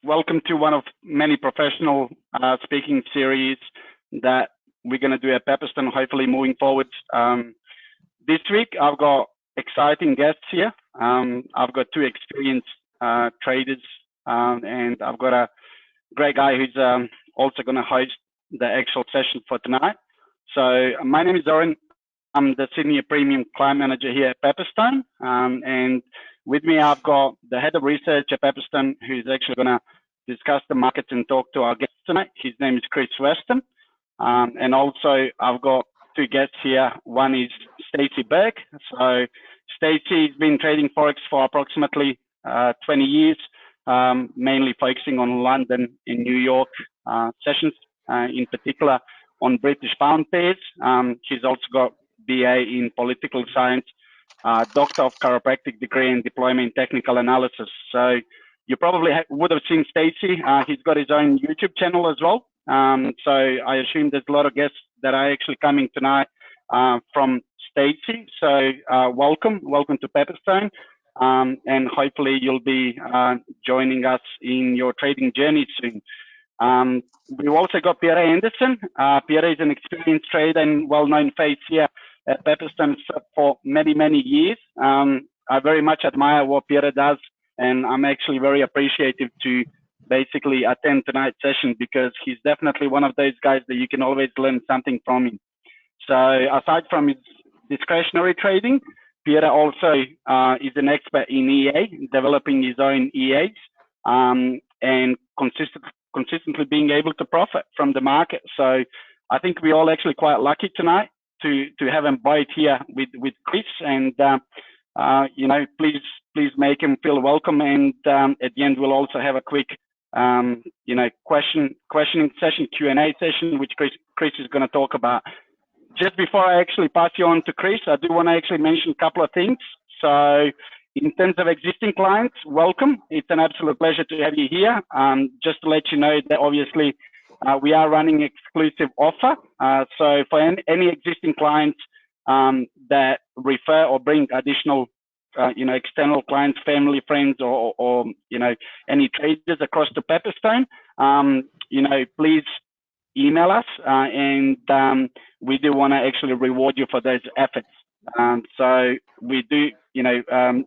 welcome to one of many professional speaking series that we're going to do at Pepperstone, hopefully moving forward. This week, I've got exciting guests here. I've got two experienced traders, and I've got a great guy who's also going to host the actual session for tonight. So my name is Zoran. I'm the Senior Premium Client Manager here at Pepperstone, and with me, I've got the Head of Research at Pepperstone, who's actually going to discuss the markets and talk to our guests tonight. His name is Chris Weston. And also, I've got two guests here. One is Stacey Burke. So Stacey's been trading Forex for approximately 20 years, mainly focusing on London and New York sessions, in particular on British pound pairs. She's also got BA in political science, Doctor of Chiropractic degree in deployment technical analysis. So you probably would have seen Stacey. He's got his own YouTube channel as well. So I assume there's a lot of guests that are actually coming tonight from Stacey. So welcome to Pepperstone. And hopefully you'll be joining us in your trading journey soon. We've also got Pierre Anderson. Pierre is an experienced trader and well-known face here at Pepperstone for many, many years. I very much admire what Pierre does, and I'm actually very appreciative to basically attend tonight's session because he's definitely one of those guys that you can always learn something from him. So aside from his discretionary trading, Pierre also is an expert in EA, developing his own EAs, and consistently being able to profit from the market. So I think we're all actually quite lucky tonight to have him both here with Chris, and you know, please make him feel welcome. And at the end, we'll also have a quick you know, questioning session, Q&A session, which Chris is going to talk about. Just before I actually pass you on to Chris, I do want to actually mention a couple of things. So in terms of existing clients, welcome. It's an absolute pleasure to have you here. Just to let you know that obviously we are running exclusive offer. So for any existing clients that refer or bring additional you know, external clients, family, friends, or you know, any traders across to Pepperstone, you know, please email us, and we do want to actually reward you for those efforts. So we do, you know,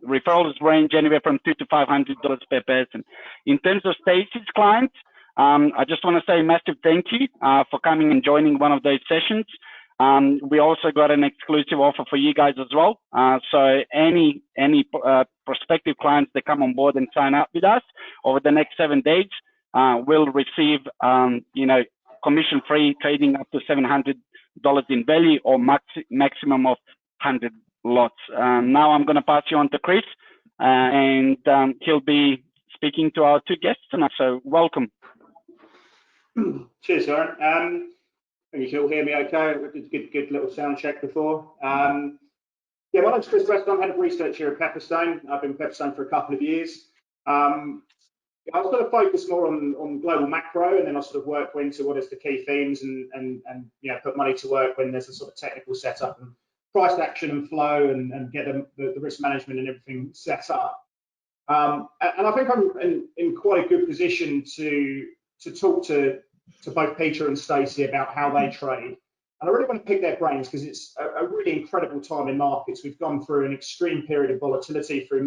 referrals range anywhere from $200 to $500 per person. In terms of Stacey's clients, I just want to say a massive thank you for coming and joining one of those sessions. We also got an exclusive offer for you guys as well. So any prospective clients that come on board and sign up with us over the next 7 days will receive, you know, commission-free trading up to $700 in value or maximum of 100 lots. Now I'm going to pass you on to Chris, and he'll be speaking to our two guests tonight. So welcome. Cheers, Zoran. You can all hear me okay? We did good little sound check before. Yeah, my name's Chris Weston. I'm Head of Research here at Pepperstone. I've been with Pepperstone for a couple of years. I sort of focus more on global macro, and then I sort of work into what is the key themes and you know, put money to work when there's a sort of technical setup and price action and flow and get the risk management and everything set up. And I think I'm in quite a good position to talk to both Peter and Stacey about how they trade. And I really want to pick their brains because it's a really incredible time in markets. We've gone through an extreme period of volatility through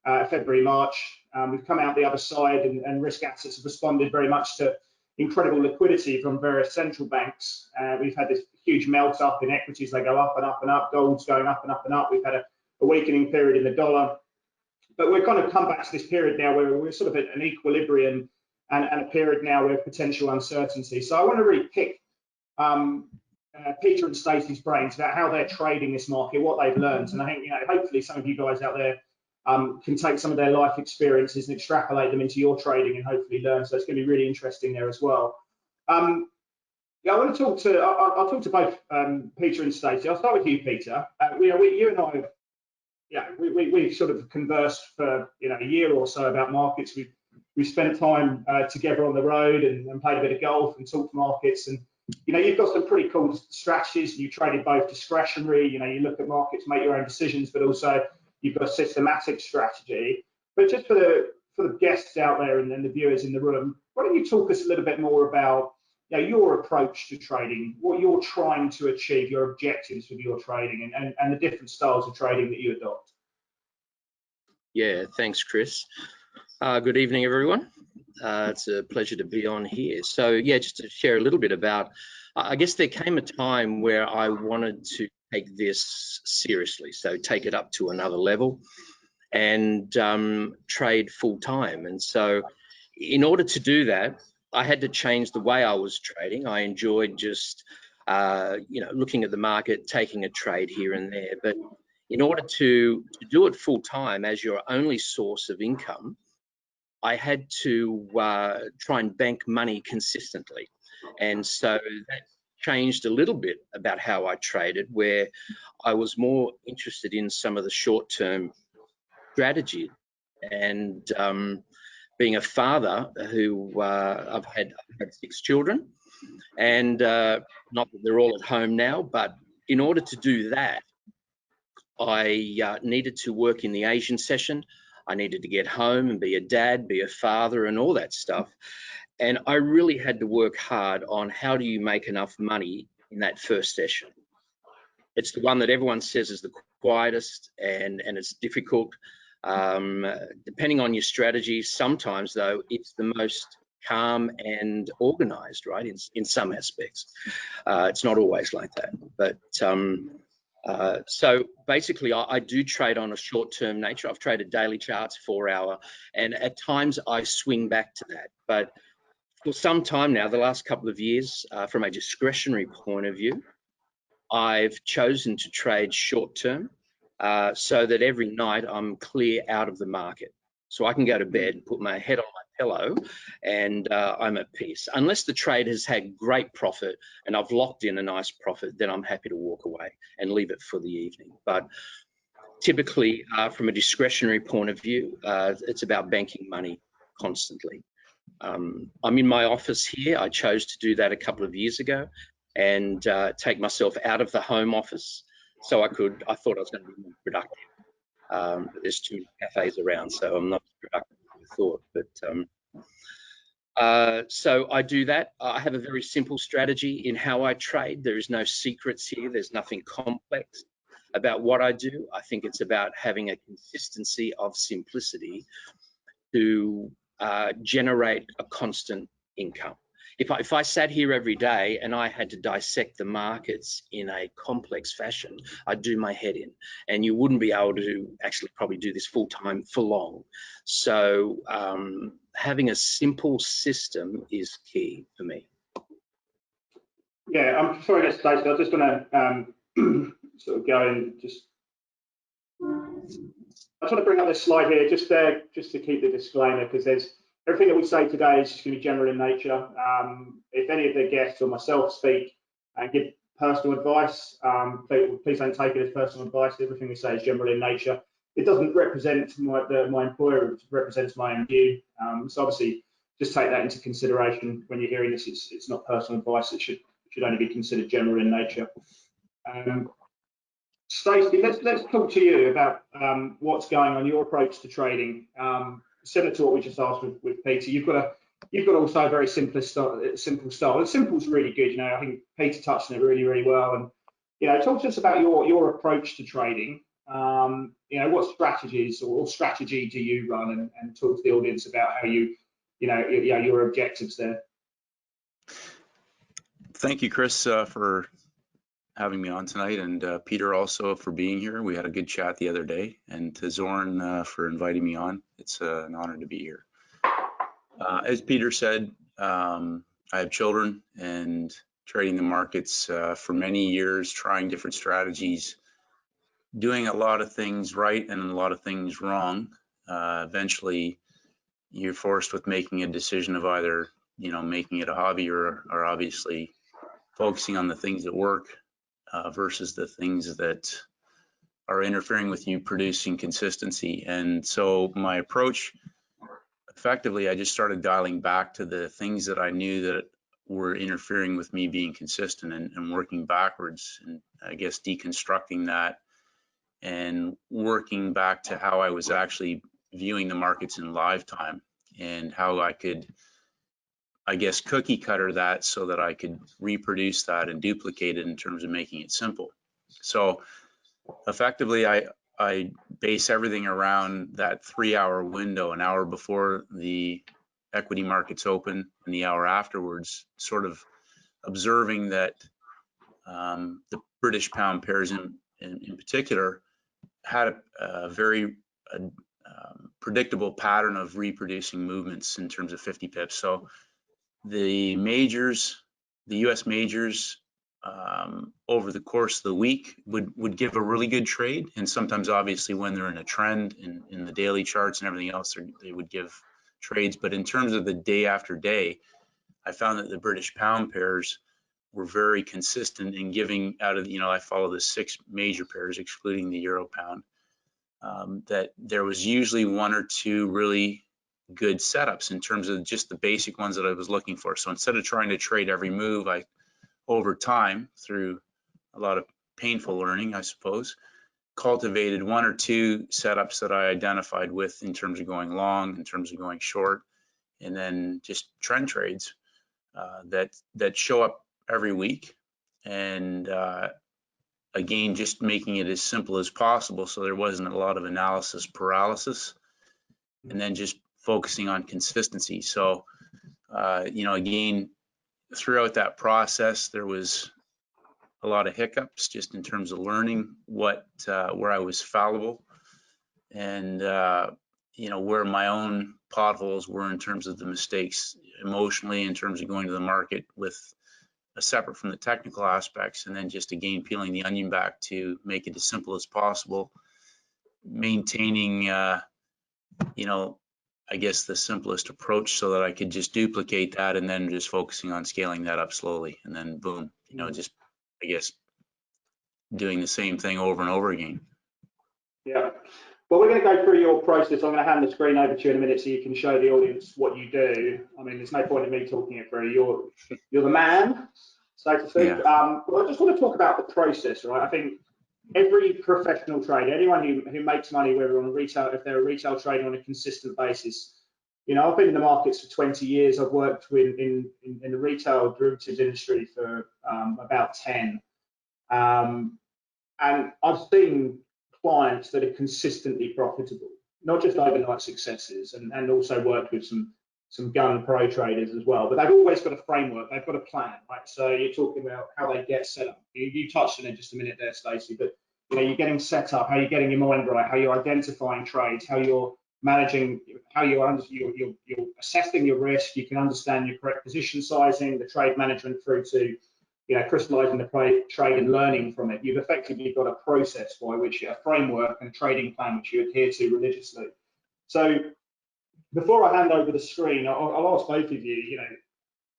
February, March. We've come out the other side, and risk assets have responded very much to incredible liquidity from various central banks. We've had this huge melt up in equities. They go up and up and up. Gold's going up and up and up. We've had a weakening period in the dollar. But we've kind of come back to this period now where we're sort of at an equilibrium and a period now with potential uncertainty. So I want to really pick Peter and Stacey's brains about how they're trading this market, what they've learned. And I think, you know, hopefully some of you guys out there can take some of their life experiences and extrapolate them into your trading and hopefully learn. So it's going to be really interesting there as well. Yeah, I want to talk to. I'll talk to both Peter and Stacey. I'll start with you, Peter. You and I, yeah, we've sort of conversed for a year or so about markets. We spent time together on the road and played a bit of golf and talked markets. And you've got some pretty cool strategies. You traded both discretionary. You look at markets, make your own decisions, but also you've got a systematic strategy. But just for for the guests out there and the viewers in the room, why don't you talk us a little bit more about your approach to trading, what you're trying to achieve, your objectives with your trading, and the different styles of trading that you adopt? Yeah, thanks, Chris. Good evening, everyone. It's a pleasure to be on here. So yeah, just to share a little bit about, I guess there came a time where I wanted to take this seriously, so take it up to another level and trade full time. And so in order to do that, I had to change the way I was trading. I enjoyed just, looking at the market, taking a trade here and there. But in order to do it full time as your only source of income, I had to try and bank money consistently. And so that changed a little bit about how I traded, where I was more interested in some of the short-term strategy. And being a father who I've had 6 children, and not that they're all at home now, but in order to do that, I needed to work in the Asian session. I needed to get home and be a dad, be a father, and all that stuff. And I really had to work hard on how do you make enough money in that first session. It's the one that everyone says is the quietest, and it's difficult. Depending on your strategy, sometimes though, it's the most calm and organized, right? In some aspects. It's not always like that, but so basically I do trade on a short-term nature. I've traded daily charts, 4-hour, and at times I swing back to that. But for some time now, the last couple of years, from a discretionary point of view, I've chosen to trade short-term so that every night I'm clear out of the market. So I can go to bed, put my head on my pillow, and I'm at peace. Unless the trade has had great profit and I've locked in a nice profit, then I'm happy to walk away and leave it for the evening. But typically, from a discretionary point of view, it's about banking money constantly. I'm in my office here. I chose to do that a couple of years ago and take myself out of the home office so I thought I was going to be more productive. But there's too many cafes around, so I'm not as productive as I thought. But so I do that. I have a very simple strategy in how I trade. There is no secrets here. There's nothing complex about what I do. I think it's about having a consistency of simplicity to generate a constant income. If I sat here every day and I had to dissect the markets in a complex fashion, I'd do my head in, and you wouldn't be able to actually probably do this full time for long. So having a simple system is key for me. Yeah, I'm sorry, Stacey. I just want to sort of go and just. I just want to bring up this slide here, just to keep the disclaimer, because there's everything that we say today is just going to be general in nature. If any of the guests or myself speak and give personal advice, please don't take it as personal advice. Everything we say is general in nature. It doesn't represent my employer, it represents my own view. So obviously, just take that into consideration when you're hearing this. It's not personal advice. It should only be considered general in nature. Stacey, let's talk to you about what's going on, your approach to trading. Similar to what we just asked with Peter, you've got also a very simple style. And simple's really good. I think Peter touched on it really well. And talk to us about your approach to trading. What strategies or strategy do you run, and talk to the audience about how your objectives there. Thank you, Chris, for having me on tonight, and Peter also for being here. We had a good chat the other day, and to Zorn for inviting me on. It's an honor to be here. As Peter said, I have children, and trading the markets for many years, trying different strategies, doing a lot of things right and a lot of things wrong. Eventually, you're forced with making a decision of either, making it a hobby or obviously focusing on the things that work versus the things that are interfering with you producing consistency. And so my approach, effectively, I just started dialing back to the things that I knew that were interfering with me being consistent and working backwards, and I guess deconstructing that and working back to how I was actually viewing the markets in live time and how I could, I guess, cookie cutter that so that I could reproduce that and duplicate it in terms of making it simple. So effectively, I base everything around that 3-hour window, an hour before the equity markets open and the hour afterwards, sort of observing that the British pound pairs in particular had a very predictable pattern of reproducing movements in terms of 50 pips. So the majors, the US majors, over the course of the week would give a really good trade, and sometimes obviously when they're in a trend in the daily charts and everything else, they would give trades. But in terms of the day after day, I found that the British pound pairs were very consistent in giving out of, I follow the 6 major pairs excluding the euro pound, that there was usually 1 or 2 really good setups in terms of just the basic ones that I was looking for. So instead of trying to trade every move, I, over time, through a lot of painful learning, I suppose, cultivated 1 or 2 setups that I identified with in terms of going long, in terms of going short, and then just trend trades that show up every week. And again, just making it as simple as possible so there wasn't a lot of analysis paralysis, and then just focusing on consistency. So, again, throughout that process, there was a lot of hiccups just in terms of learning where I was fallible and, where my own potholes were in terms of the mistakes emotionally, in terms of going to the market with separate from the technical aspects, and then just again peeling the onion back to make it as simple as possible, maintaining I guess the simplest approach so that I could just duplicate that, and then just focusing on scaling that up slowly, and then boom, just I guess doing the same thing over and over again. Yeah. Well, we're going to go through your process. I'm going to hand the screen over to you in a minute so you can show the audience what you do. I mean, there's no point in me talking it through. You're the man, so to speak. Yeah. But I just want to talk about the process, right? I think every professional trader, anyone who makes money, whether on retail, if they're a retail trader on a consistent basis, I've been in the markets for 20 years. I've worked in the retail derivatives industry for about 10. And I've seen clients that are consistently profitable, not just overnight successes, and also worked with some gun pro traders as well. But they've always got a framework, they've got a plan, right? So you're talking about how they get set up. You touched on it just a minute there, Stacey, but you're getting set up, how you're getting your mind right, how you're identifying trades, how you're managing, how you're assessing your risk. You can understand your correct position sizing, the trade management through to crystallizing the trade and learning from it. You've effectively got a process by which a framework and a trading plan which you adhere to religiously. So before I hand over the screen, I'll ask both of you,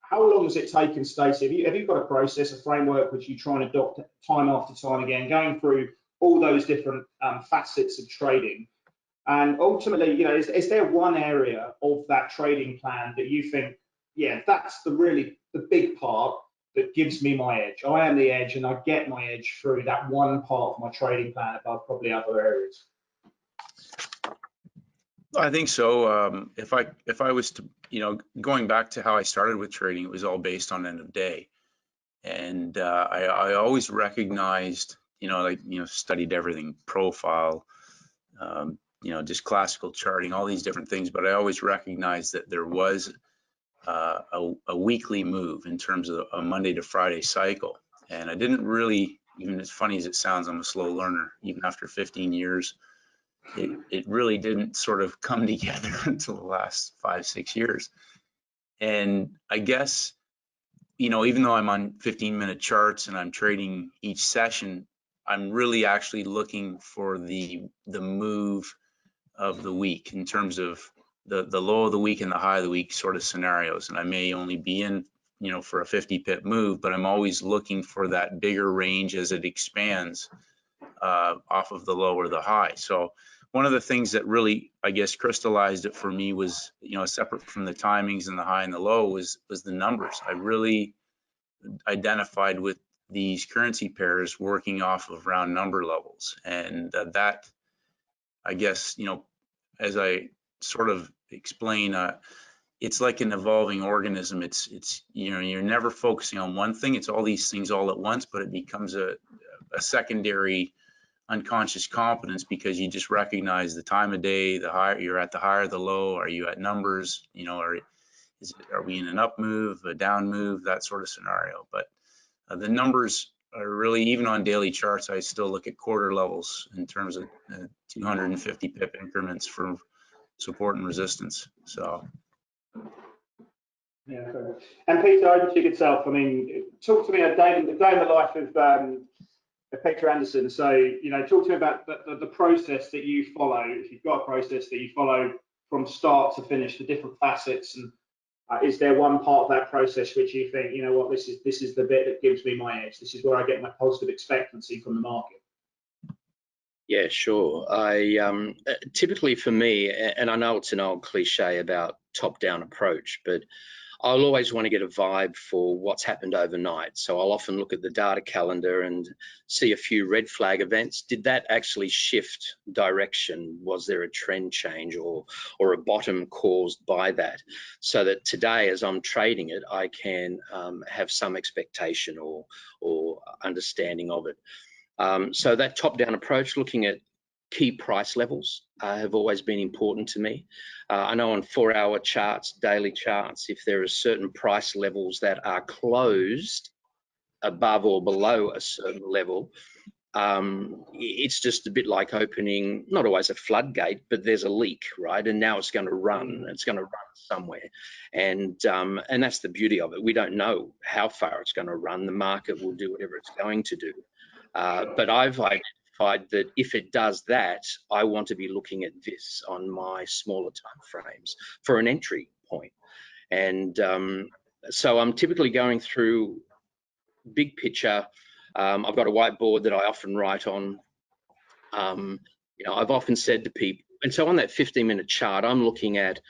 how long has it taken, Stacey? Have you got a process, a framework which you try and adopt time after time again, going through all those different facets of trading? And ultimately, is there one area of that trading plan that you think, yeah, that's the big part that gives me my edge? I am the edge, and I get my edge through that one part of my trading plan above probably other areas. I think so. If I was to, going back to how I started with trading, it was all based on end of day, and I always recognized, studied everything, profile, just classical charting, all these different things, but I always recognized that there was a weekly move in terms of a Monday to Friday cycle. And I didn't really, even as funny as it sounds, I'm a slow learner. Even after 15 years, it really didn't sort of come together until the last 5-6 years. And I guess, even though I'm on 15-minute charts and I'm trading each session, I'm really actually looking for the move of the week in terms of the low of the week and the high of the week sort of scenarios. And I may only be in, for a 50 pip move, but I'm always looking for that bigger range as it expands off of the low or the high. So one of the things that really, I guess, crystallized it for me was, separate from the timings and the high and the low, was the numbers. I really identified with these currency pairs working off of round number levels. And that, I guess, as I sort of explain, it's like an evolving organism. It's you're never focusing on one thing. It's all these things all at once, but it becomes a secondary unconscious competence because you just recognize the time of day, the higher you're at, the higher the low. Are you at numbers? Are we in an up move, a down move, that sort of scenario? But the numbers are really, even on daily charts, I still look at quarter levels in terms of 250 pip increments for support and resistance. So. Yeah, fair. And Peter, over to yourself. I mean, talk to me a day in the life of Peter Anderson. So, talk to me about the process that you follow. If you've got a process that you follow from start to finish, the different facets, and is there one part of that process which you think, you know what, this is the bit that gives me my edge. This is where I get my positive expectancy from the market. Yeah, sure. I typically for me, and I know it's an old cliche about top-down approach, but I'll always want to get a vibe for what's happened overnight. So I'll often look at the data calendar and see a few red flag events. Did that actually shift direction? Was there a trend change or a bottom caused by that? So that today, as I'm trading it, I can have some expectation or understanding of it. So that top-down approach, looking at key price levels, have always been important to me. I know on 4-hour charts, daily charts, if there are certain price levels that are closed above or below a certain level, it's just a bit like opening, not always a floodgate, but there's a leak, right? And now it's going to run. It's going to run somewhere, and that's the beauty of it. We don't know how far it's going to run. The market will do whatever it's going to do. But I've identified that if it does that, I want to be looking at this on my smaller time frames for an entry point. And so I'm typically going through big picture. I've got a whiteboard that I often write on. I've often said to people, and so on that 15-minute chart, I'm looking at,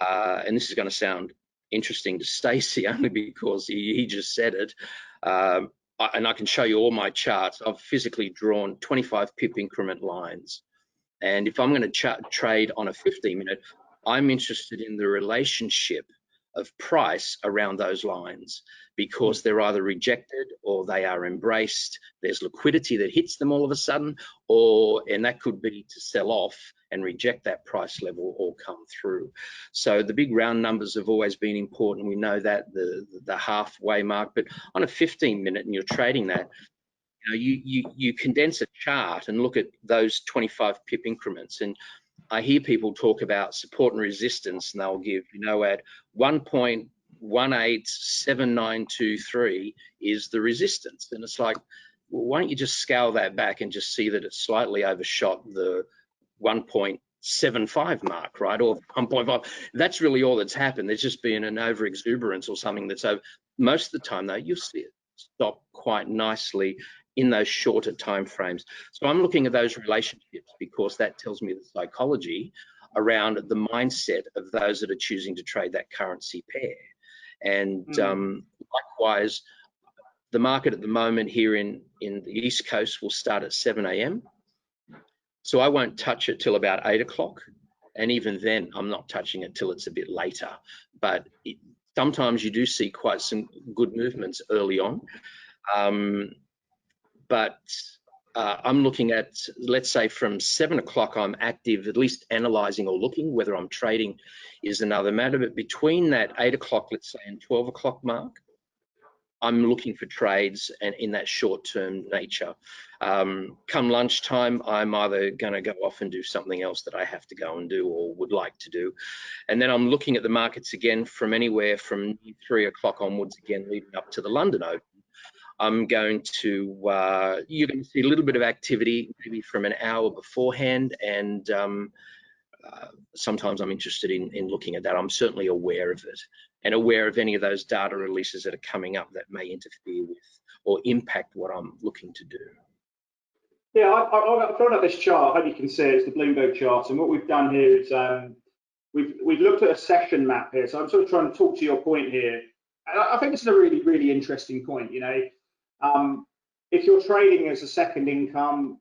and this is going to sound interesting to Stacey only because he just said it, and I can show you all my charts. I've physically drawn 25 pip increment lines. And if I'm going to trade on a 15-minute, I'm interested in the relationship of price around those lines because they're either rejected or they are embraced. There's liquidity that hits them all of a sudden, and that could be to sell off and reject that price level or come through. So the big round numbers have always been important. We know that the halfway mark, but on a 15-minute and you're trading that, you condense a chart and look at those 25 pip increments. And I hear people talk about support and resistance, and they'll give, at 1.187923 is the resistance. And it's like, well, why don't you just scale that back and just see that it's slightly overshot the 1.75 mark, right? Or 1.5. That's really all that's happened. There's just been an over exuberance or something that's over. Most of the time, though, you'll see it stop quite nicely in those shorter time frames. So I'm looking at those relationships because that tells me the psychology around the mindset of those that are choosing to trade that currency pair. And likewise, the market at the moment here in the East Coast will start at 7 a.m. So I won't touch it till about 8 o'clock. And even then, I'm not touching it till it's a bit later. But sometimes you do see quite some good movements early on. But I'm looking at, let's say from 7 o'clock, I'm active, at least analyzing or looking. Whether I'm trading is another matter. But between that 8 o'clock, let's say, and 12 o'clock mark, I'm looking for trades and in that short-term nature. Come lunchtime, I'm either going to go off and do something else that I have to go and do or would like to do. And then I'm looking at the markets again from anywhere from 3 o'clock onwards, again, leading up to the London Open. I'm going to, you're going to see a little bit of activity maybe from an hour beforehand, and sometimes I'm interested in looking at that. I'm certainly aware of it and aware of any of those data releases that are coming up that may interfere with or impact what I'm looking to do. Yeah, I've drawn up this chart. I hope you can see it. It's the Bloomberg chart, and what we've done here is we've looked at a session map here. So I'm sort of trying to talk to your point here. I think this is a really, really interesting point. If you're trading as a second income,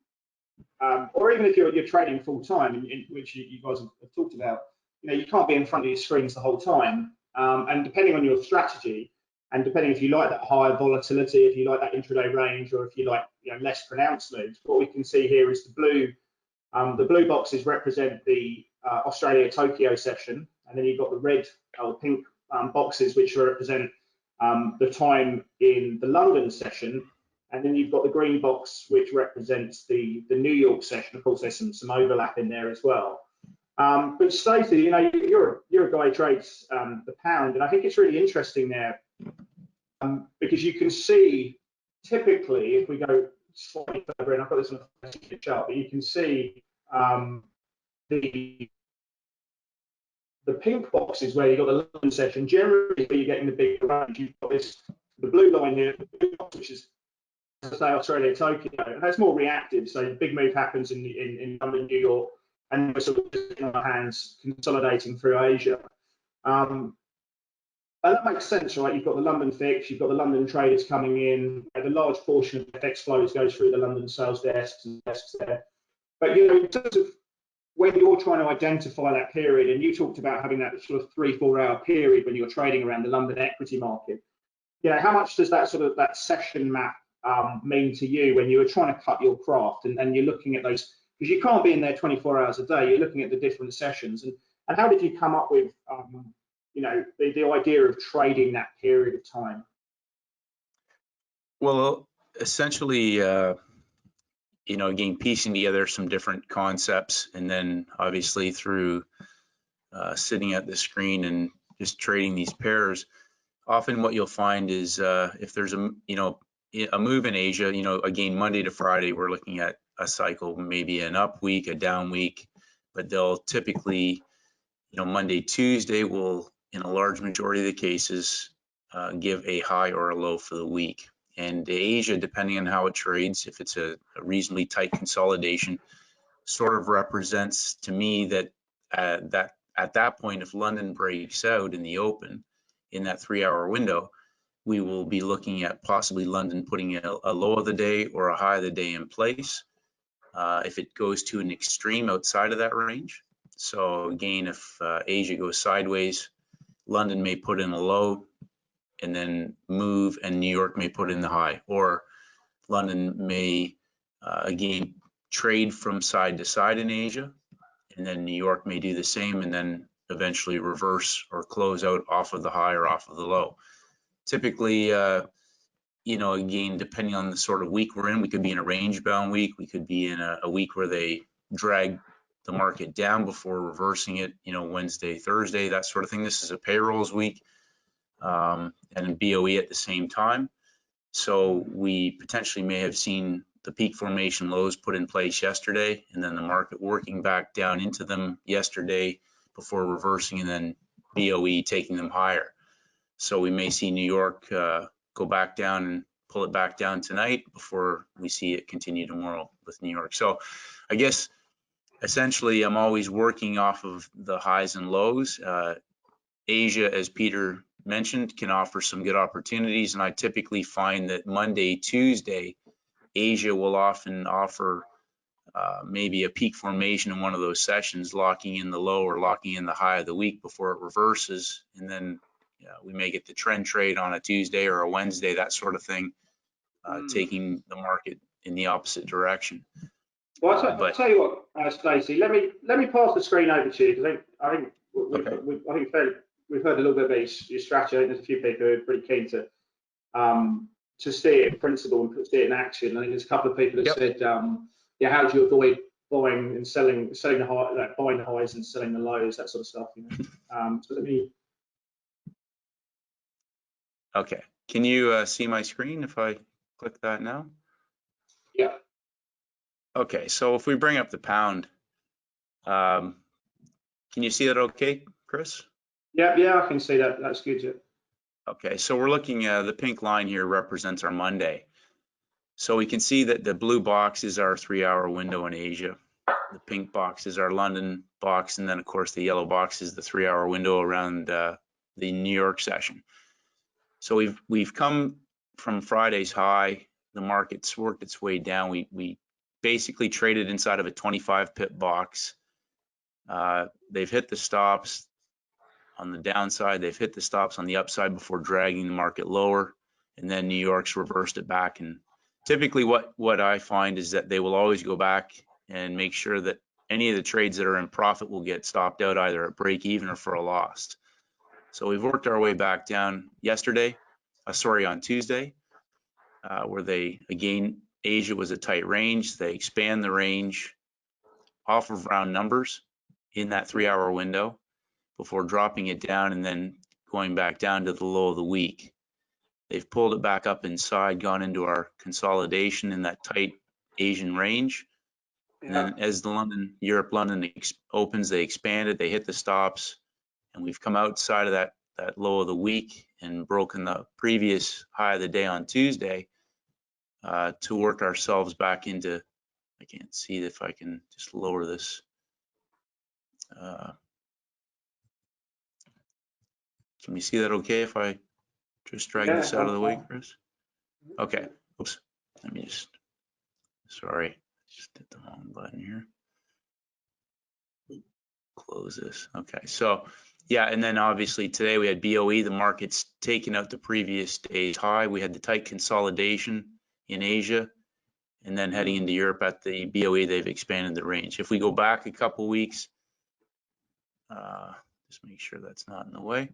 or even if you're trading full time, in which you guys have talked about, you can't be in front of your screens the whole time. And depending on your strategy, and depending if you like that higher volatility, if you like that intraday range, or if you like less pronounced moves, what we can see here is the blue boxes represent the Australia Tokyo session, and then you've got the red or pink boxes which represent the time in the London session, and then you've got the green box which represents the New York session. Of course, there's some overlap in there as well. But Stacey, you're a guy who trades the pound, and I think it's really interesting there because you can see typically, if we go slightly further in, I've got this on a chart, but you can see the pink box is where you've got the London session. Generally, where you're getting the big range, you've got the blue line here, the blue box, which is, as I say, Australia, Tokyo, and that's more reactive. So the big move happens in London, New York, and we're sort of in our hands consolidating through Asia. And that makes sense, right? You've got the London fix, you've got the London traders coming in, the large portion of FX flows goes through the London sales desks and desks there. But in terms of when you're trying to identify that period, and you talked about having that sort of 3-4 hour period when you're trading around the London equity market, how much does that session map mean to you when you were trying to cut your craft and you're looking at those, because you can't be in there 24 hours a day, you're looking at the different sessions, and how did you come up with the idea of trading that period of time? Well, essentially, again, piecing together some different concepts, and then obviously through sitting at the screen and just trading these pairs, often what you'll find is if there's a move in Asia, again, Monday to Friday, we're looking at a cycle, maybe an up week, a down week, but they'll typically, Monday, Tuesday will, in a large majority of the cases, give a high or a low for the week. And Asia, depending on how it trades, if it's a reasonably tight consolidation, sort of represents to me that at that point, if London breaks out in the open in that 3 hour window, we will be looking at possibly London putting a low of the day or a high of the day in place. If it goes to an extreme outside of that range. So again, if Asia goes sideways, London may put in a low and then move, and New York may put in the high, or London may again trade from side to side in Asia, and then New York may do the same and then eventually reverse or close out off of the high or off of the low. Typically, again, depending on the sort of week we're in, we could be in a range bound week, we could be in a week where they drag the market down before reversing it, Wednesday, Thursday, that sort of thing. This is a payrolls week and BOE at the same time. So we potentially may have seen the peak formation lows put in place yesterday, and then the market working back down into them yesterday before reversing, and then BOE taking them higher. So we may see New York go back down and pull it back down tonight before we see it continue tomorrow with New York. So I guess essentially I'm always working off of the highs and lows. Asia, as Peter mentioned, can offer some good opportunities, and I typically find that Monday, Tuesday, Asia will often offer maybe a peak formation in one of those sessions, locking in the low or locking in the high of the week before it reverses, and then we may get the trend trade on a Tuesday or a Wednesday, that sort of thing, taking the market in the opposite direction. Well, I'll tell you what, Stacey. Let me pass the screen over to you, because I think we've heard a little bit about your strategy. I think there's a few people who are pretty keen to see it in principle and see it in action. I think there's a couple of people that said, how do you avoid buying and selling the high, like buying the highs and selling the lows, that sort of stuff. So let me. Okay, can you see my screen if I click that now? Yeah. Okay, so if we bring up the pound, can you see that okay, Chris? Yeah, I can see that. That's good. Yeah. Okay, so we're looking at the pink line here represents our Monday. So we can see that the blue box is our 3 hour window in Asia. The pink box is our London box, and then of course the yellow box is the 3 hour window around the New York session. So we've come from Friday's high. The market's worked its way down. We basically traded inside of a 25 pip box. They've hit the stops on the downside. They've hit the stops on the upside before dragging the market lower. And then New York's reversed it back. And typically what I find is that they will always go back and make sure that any of the trades that are in profit will get stopped out either at break even or for a loss. So we've worked our way back down on Tuesday, where Asia was a tight range. They expand the range off of round numbers in that 3-hour window before dropping it down and then going back down to the low of the week. They've pulled it back up inside, gone into our consolidation in that tight Asian range. And then as the Europe-London opens, they expanded, they hit the stops, and we've come outside of that low of the week and broken the previous high of the day on Tuesday to work ourselves back into, I can't see if I can just lower this. Can you see that okay if I just drag this out of the way, Chris? Okay, oops, let me just, sorry, just hit the wrong button here. Close this, okay, so yeah, and then obviously today we had BOE, the market's taken out the previous day's high. We had the tight consolidation in Asia, and then heading into Europe at the BOE, they've expanded the range. If we go back a couple weeks, just make sure that's not in the way.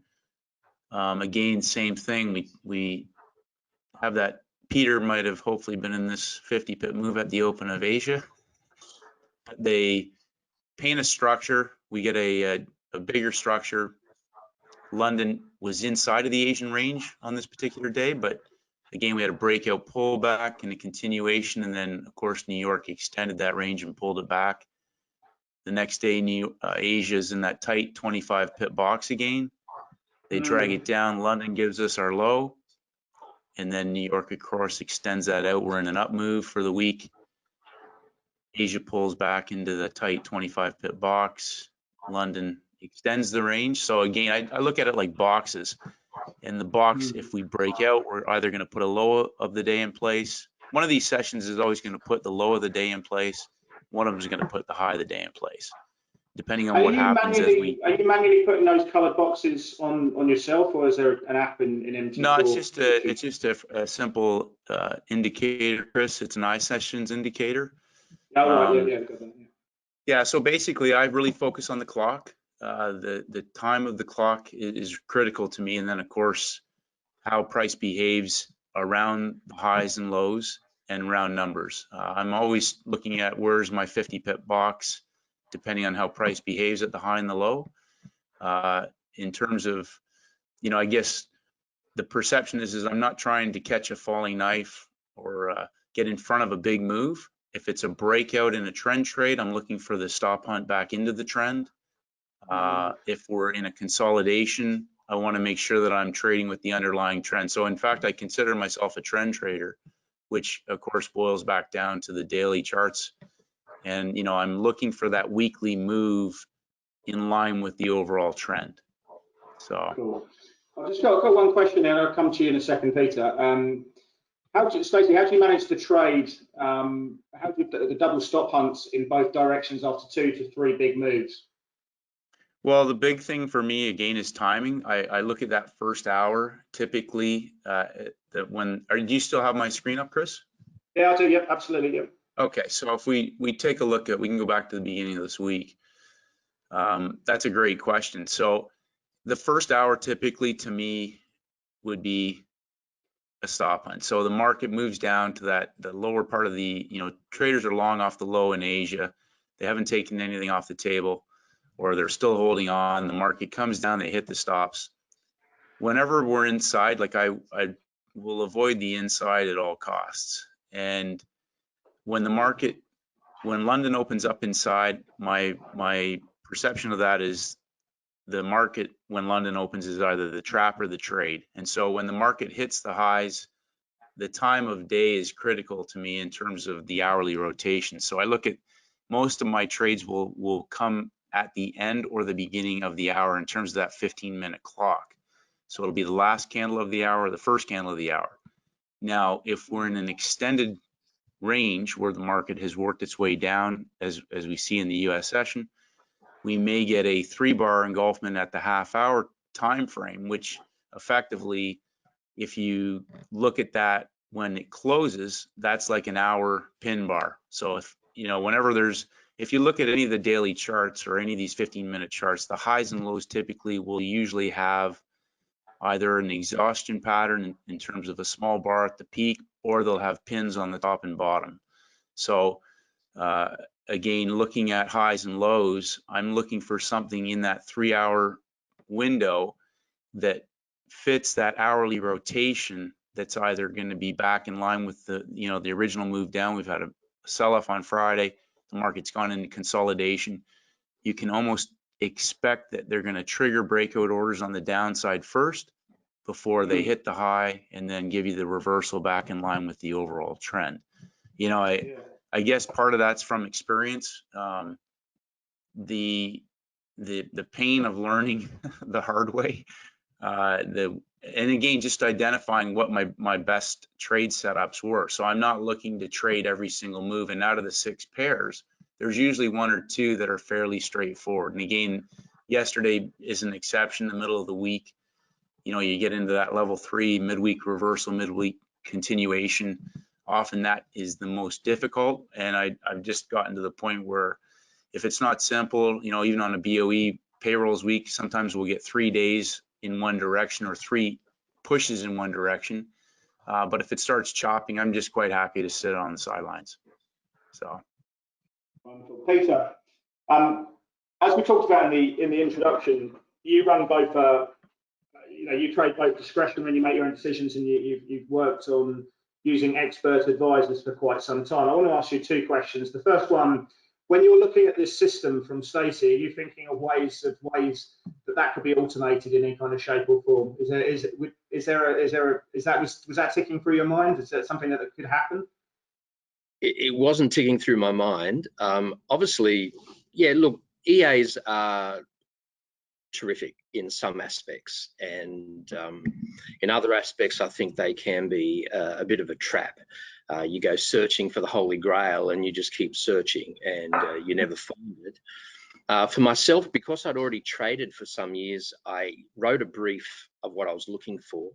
Again, same thing. We have that. Peter might have hopefully been in this 50 pip move at the open of Asia. They paint a structure. We get a bigger structure. London was inside of the Asian range on this particular day, but again, we had a breakout pullback and a continuation, and then of course New York extended that range and pulled it back. The next day, Asia is in that tight 25 pip box again. They drag it down. London gives us our low, and then New York, of course, extends that out. We're in an up move for the week. Asia pulls back into the tight 25 pip box. London extends the range. So again, I look at it like boxes. In the box, if we break out, we're either going to put a low of the day in place. One of these sessions is always going to put the low of the day in place. One of them is going to put the high of the day in place, depending on what happens. Are you manually putting those coloured boxes on yourself, or is there an app in MT4? No, it's just a simple indicator, Chris. It's an iSessions indicator. Oh, right, yeah, got that, yeah. Yeah, so basically, I really focus on the clock. The time of the clock is critical to me, and then of course, how price behaves around the highs and lows and round numbers. I'm always looking at where's my 50 pip box, depending on how price behaves at the high and the low. In terms of, I guess the perception is I'm not trying to catch a falling knife or get in front of a big move. If it's a breakout in a trend trade, I'm looking for the stop hunt back into the trend. If we're in a consolidation, I want to make sure that I'm trading with the underlying trend. So in fact, I consider myself a trend trader, which of course boils back down to the daily charts. And, I'm looking for that weekly move in line with the overall trend. So. Cool. I've just got one question there. I'll come to you in a second, Peter. Stacey, how do you manage to trade? How do you the double stop hunts in both directions after 2 to 3 big moves? Well, the big thing for me again is timing. I look at that first hour typically. Do you still have my screen up, Chris? Yeah, I do. Yep, absolutely. Yep. Okay, so if we take a look at, we can go back to the beginning of this week. That's a great question. So the first hour typically to me would be a stop hunt. So the market moves down to the lower part of the, traders are long off the low in Asia. They haven't taken anything off the table, or they're still holding on. The market comes down, they hit the stops. Whenever we're inside, like I will avoid the inside at all costs. And when London opens up inside, my perception of that is the market when London opens is either the trap or the trade. And so when the market hits the highs, the time of day is critical to me in terms of the hourly rotation. So I look at most of my trades will come at the end or the beginning of the hour in terms of that 15-minute clock. So it'll be the last candle of the hour, the first candle of the hour. Now, if we're in an extended range where the market has worked its way down, as we see in the US session. We may get a 3-bar engulfment at the half-hour time frame, which effectively, if you look at that when it closes, that's like an hour pin bar. So if if you look at any of the daily charts or any of these 15-minute charts, the highs and lows typically will usually have either an exhaustion pattern in terms of a small bar at the peak, or they'll have pins on the top and bottom. So again, looking at highs and lows, I'm looking for something in that 3-hour window that fits that hourly rotation, that's either going to be back in line with the original move down. We've had a sell-off on Friday. The market's gone into consolidation. You can almost expect that they're going to trigger breakout orders on the downside first before they hit the high, and then give you the reversal back in line with the overall trend. I guess part of that's from experience. The pain of learning the hard way, and again, just identifying what my best trade setups were. So I'm not looking to trade every single move, and out of the 6 pairs, there's usually 1 or 2 that are fairly straightforward. And again, yesterday is an exception. The middle of the week, you get into that level 3 midweek reversal, midweek continuation. Often that is the most difficult, and I've just gotten to the point where if it's not simple, even on a BOE payrolls week, sometimes we'll get 3 days in one direction or 3 pushes in one direction. But if it starts chopping, I'm just quite happy to sit on the sidelines. So, wonderful. Peter, as we talked about in the introduction, you run both. You trade both discretionary, you make your own decisions, and you've worked on using expert advisors for quite some time. I want to ask you 2 questions. The first one, when you're looking at this system from Stacey, are you thinking of ways that could be automated in any kind of shape or form? Was that ticking through your mind? Is that something that could happen? It wasn't ticking through my mind. Obviously, yeah, look, EAs are terrific in some aspects, and in other aspects I think they can be a bit of a trap. You go searching for the Holy Grail and you just keep searching, and you never find it. For myself, because I'd already traded for some years, I wrote a brief of what I was looking for,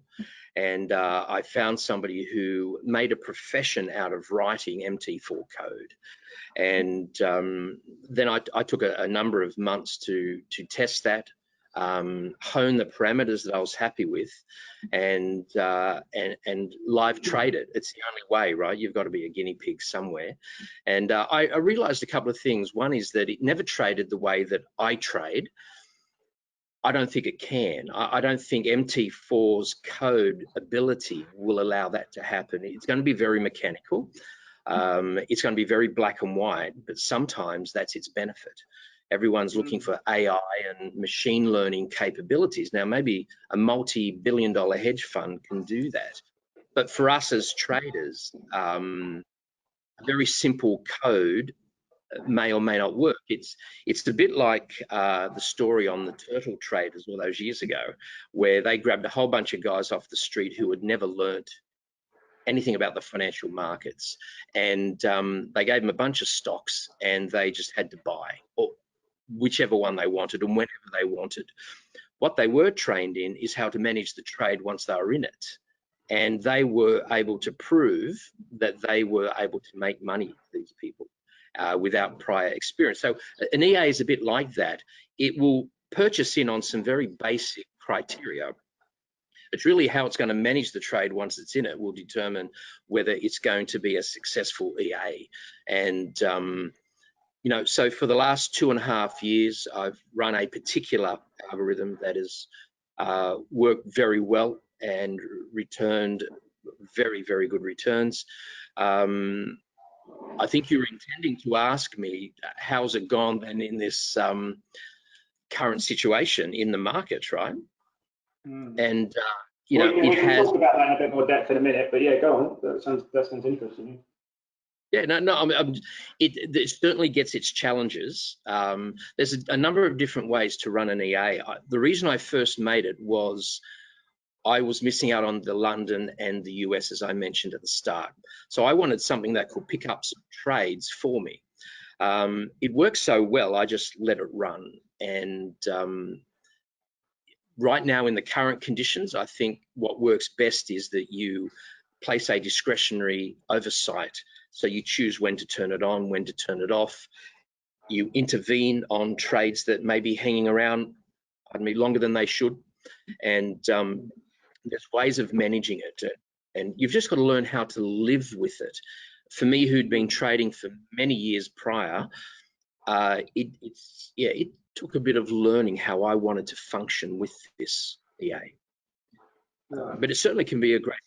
and I found somebody who made a profession out of writing MT4 code. And then I took a number of months to test that, hone the parameters that I was happy with, and live trade it. It's the only way, right? You've got to be a guinea pig somewhere. And I realized a couple of things. One is that it never traded the way that I trade. I don't think it can. I don't think MT4's code ability will allow that to happen. It's going to be very mechanical. It's going to be very black and white, but sometimes that's its benefit. Everyone's looking for AI and machine learning capabilities. Now, maybe a multi-billion-dollar hedge fund can do that. But for us as traders, a very simple code may or may not work. It's a bit like the story on the turtle traders all those years ago, where they grabbed a whole bunch of guys off the street who had never learnt anything about the financial markets, and they gave them a bunch of stocks, and they just had to buy, or whichever one they wanted and whenever they wanted. What they were trained in is how to manage the trade once they were in it, and they were able to prove that they were able to make money, these people, without prior experience. So an EA is a bit like that. It will purchase in on some very basic criteria. It's really how it's going to manage the trade once it's in it will determine whether it's going to be a successful EA. And so for the last 2.5 years, I've run a particular algorithm that has worked very well and returned very, very good returns. I think you're intending to ask me, how's it gone then in this current situation in the market, right? And we can talk about that in a bit more depth in a minute, but yeah, go on. That sounds interesting. Yeah, it certainly gets its challenges. There's a number of different ways to run an EA. The reason I first made it was I was missing out on the London and the US, as I mentioned at the start. So I wanted something that could pick up some trades for me. It worked so well, I just let it run. And right now, in the current conditions, I think what works best is that you place a discretionary oversight. So you choose when to turn it on, when to turn it off. You intervene on trades that may be hanging around, longer than they should. And there's ways of managing it. And you've just got to learn how to live with it. For me, who'd been trading for many years prior, it took a bit of learning how I wanted to function with this EA. But it certainly can be a great,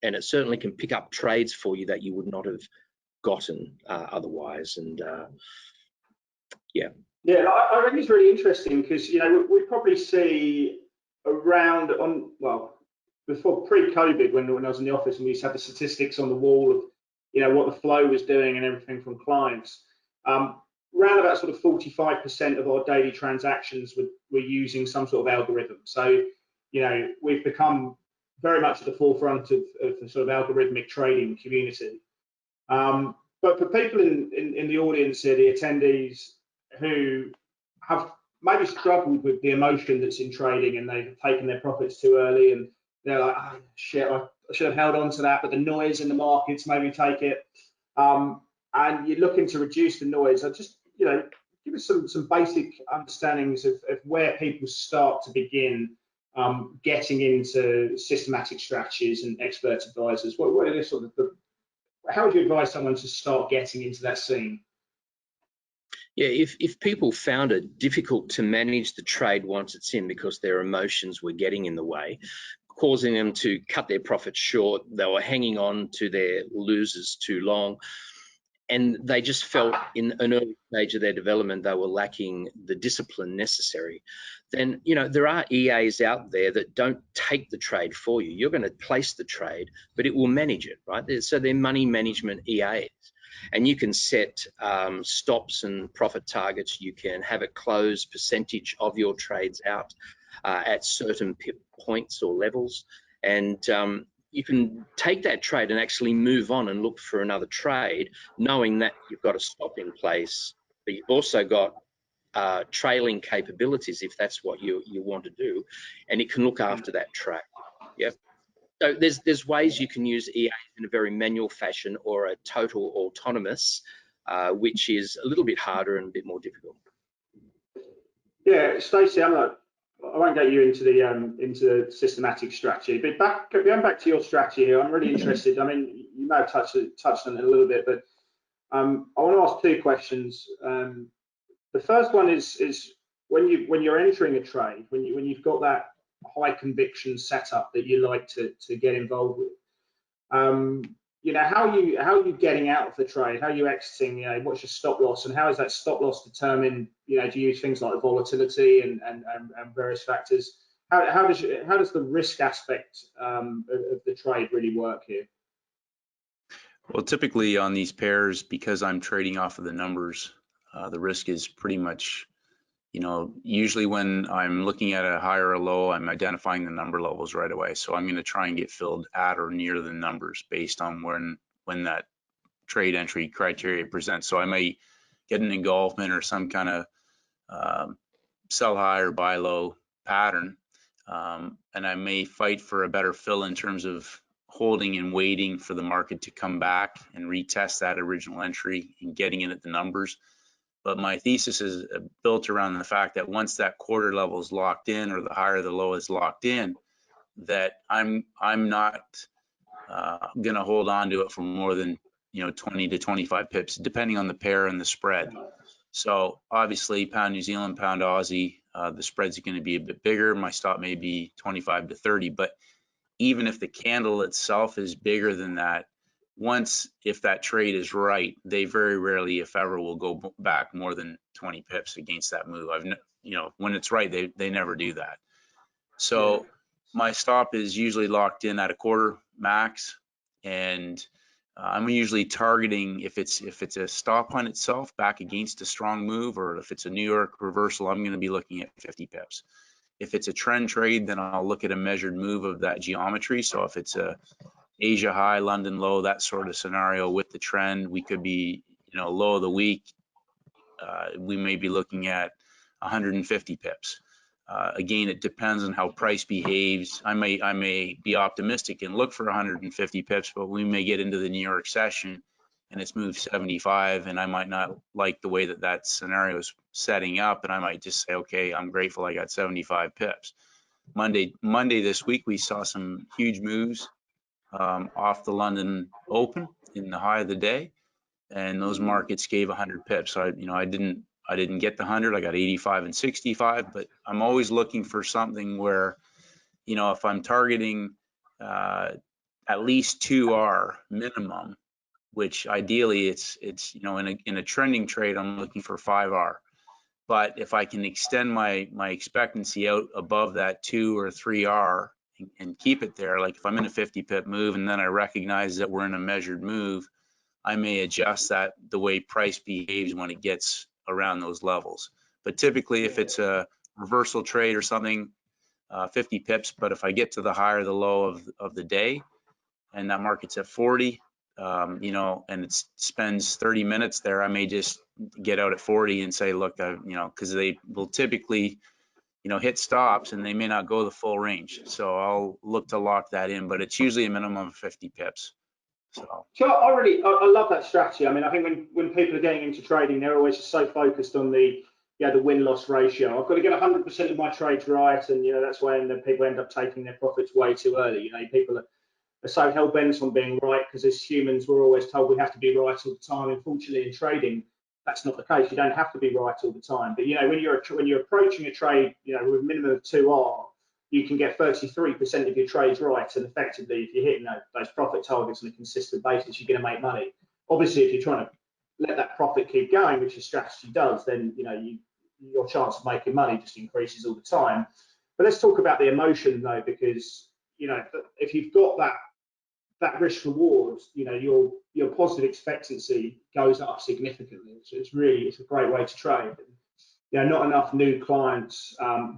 and it certainly can pick up trades for you that you would not have gotten otherwise. And yeah, I think it's really interesting because we probably see around before pre-COVID when I was in the office and we used to have the statistics on the wall of what the flow was doing and everything from clients. Around about sort of 45% of our daily transactions were using some sort of algorithm. So we've become very much at the forefront of the sort of algorithmic trading community. But for people in the audience here, the attendees who have maybe struggled with the emotion that's in trading and they've taken their profits too early and they're like, oh, shit, I should have held on to that, but the noise in the markets made me take it. And you're looking to reduce the noise. I just, give us some basic understandings of where people start to begin getting into systematic strategies and expert advisors. What are the sort of how would you advise someone to start getting into that scene? Yeah, if people found it difficult to manage the trade once it's in because their emotions were getting in the way, causing them to cut their profits short, they were hanging on to their losers too long, and they just felt in an early stage of their development they were lacking the discipline necessary, then there are EAs out there that don't take the trade for you. You're going to place the trade, but it will manage it, right? So they're money management EAs. And you can set stops and profit targets. You can have it close percentage of your trades out at certain points or levels. And you can take that trade and actually move on and look for another trade, knowing that you've got a stop in place, but you've also got trailing capabilities if that's what you want to do, and it can look after that trade. Yeah. So there's ways you can use EA in a very manual fashion or a total autonomous, which is a little bit harder and a bit more difficult. Yeah, Stacey, I won't get you into the systematic strategy, but going back to your strategy here, I'm really interested. I mean, you may have touched on it a little bit, but I want to ask two questions. The first one is when you're entering a trade, when you've got that high conviction setup that you like to get involved with, how are you getting out of the trade? How are you exiting? What's your stop loss, and how is that stop loss determined? Do you use things like volatility and various factors? How does the risk aspect of the trade really work here? Well, typically on these pairs, because I'm trading off of the numbers, the risk is pretty much, usually when I'm looking at a high or a low, I'm identifying the number levels right away. So I'm going to try and get filled at or near the numbers based on when that trade entry criteria presents. So I may get an engulfment or some kind of sell high or buy low pattern, and I may fight for a better fill in terms of holding and waiting for the market to come back and retest that original entry and getting it at the numbers. But my thesis is built around the fact that once that quarter level is locked in, or the higher or the low is locked in, that I'm not going to hold on to it for more than 20 to 25 pips, depending on the pair and the spread. So obviously, pound New Zealand, pound Aussie, the spreads are going to be a bit bigger. My stop may be 25 to 30, but even if the candle itself is bigger than that, if that trade is right, they very rarely, if ever, will go back more than 20 pips against that move. When it's right, they never do that. So my stop is usually locked in at a quarter max, and I'm usually targeting if it's a stop on itself back against a strong move, or if it's a New York reversal, I'm going to be looking at 50 pips. If it's a trend trade, then I'll look at a measured move of that geometry. So if it's a Asia high, London low, that sort of scenario with the trend, we could be, low of the week. We may be looking at 150 pips. Again, it depends on how price behaves. I may be optimistic and look for 150 pips, but we may get into the New York session and it's moved 75, and I might not like the way that scenario is setting up, and I might just say, okay, I'm grateful I got 75 pips. Monday this week, we saw some huge moves off the London Open in the high of the day, and those markets gave 100 pips. So I didn't get the 100. I got 85 and 65, but I'm always looking for something where, if I'm targeting at least 2R minimum, which ideally it's in a trending trade, I'm looking for 5R. But if I can extend my expectancy out above that 2 or 3R and keep it there, like if I'm in a 50 pip move and then I recognize that we're in a measured move, I may adjust that the way price behaves when it gets around those levels. But typically, if it's a reversal trade or something, 50 pips. But if I get to the high or the low of the day and that market's at 40, and it spends 30 minutes there, I may just get out at 40 and say, look, because they will typically, hit stops and they may not go the full range. So I'll look to lock that in, but it's usually a minimum of 50 pips. So I love that strategy. I mean, I think when people are getting into trading, they're always just so focused on the win-loss ratio. I've got to get 100% of my trades right, and that's when people end up taking their profits way too early. People are so hell-bent on being right, because as humans, we're always told we have to be right all the time. Unfortunately, in trading, that's not the case. You don't have to be right all the time. But when you're approaching a trade, with a minimum of 2R, you can get 33% of your trades right, and effectively, if you're hitting those profit targets on a consistent basis, you're going to make money. Obviously, if you're trying to let that profit keep going, which your strategy does, then your chance of making money just increases all the time. But let's talk about the emotion though, because if you've got that risk reward, your positive expectancy goes up significantly. So it's a great way to trade. Not enough new clients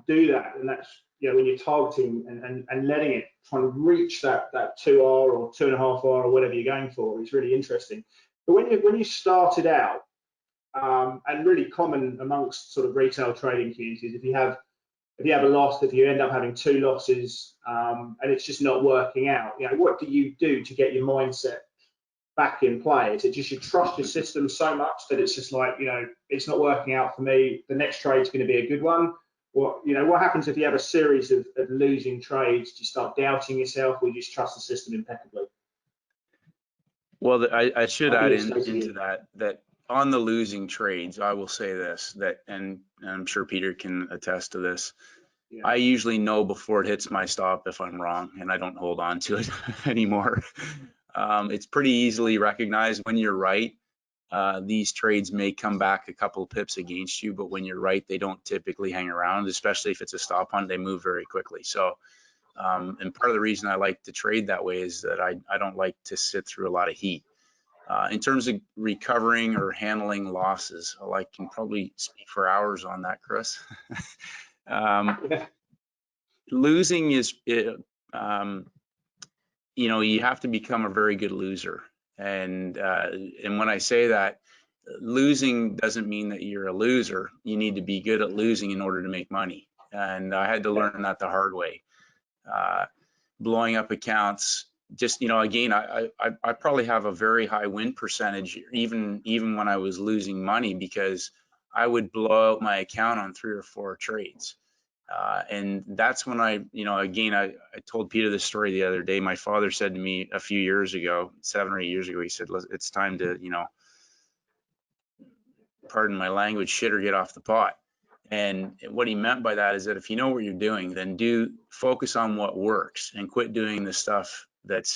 do that, and that's when you're targeting and letting it trying to reach that 2R or 2.5R or whatever you're going for is really interesting. But when you started out, and really common amongst sort of retail trading communities, if you have a loss, if you end up having 2 losses, and it's just not working out, what do you do to get your mindset back in play? Is it just you trust your system so much that it's just like, it's not working out for me, the next trade's going to be a good one? Or, what happens if you have a series of losing trades? Do you start doubting yourself, or you just trust the system impeccably? Well, I should add into that on the losing trades, I will say this, and I'm sure Peter can attest to this. Yeah. I usually know before it hits my stop if I'm wrong, and I don't hold on to it anymore. It's pretty easily recognized when you're right. These trades may come back a couple of pips against you, but when you're right, they don't typically hang around, especially if it's a stop hunt, they move very quickly. So, and part of the reason I like to trade that way is that I don't like to sit through a lot of heat. In terms of recovering or handling losses, I can probably speak for hours on that, Chris. Losing is, you have to become a very good loser. And when I say that, losing doesn't mean that you're a loser. You need to be good at losing in order to make money. And I had to learn that the hard way. Blowing up accounts, just, again, I probably have a very high win percentage, even when I was losing money, because I would blow out my account on 3 or 4 trades. And that's when I told Peter this story the other day. My father said to me a few years ago, 7 or 8 years ago, he said, it's time to, pardon my language, shit or get off the pot. And what he meant by that is that if you know what you're doing, then focus on what works and quit doing the stuff that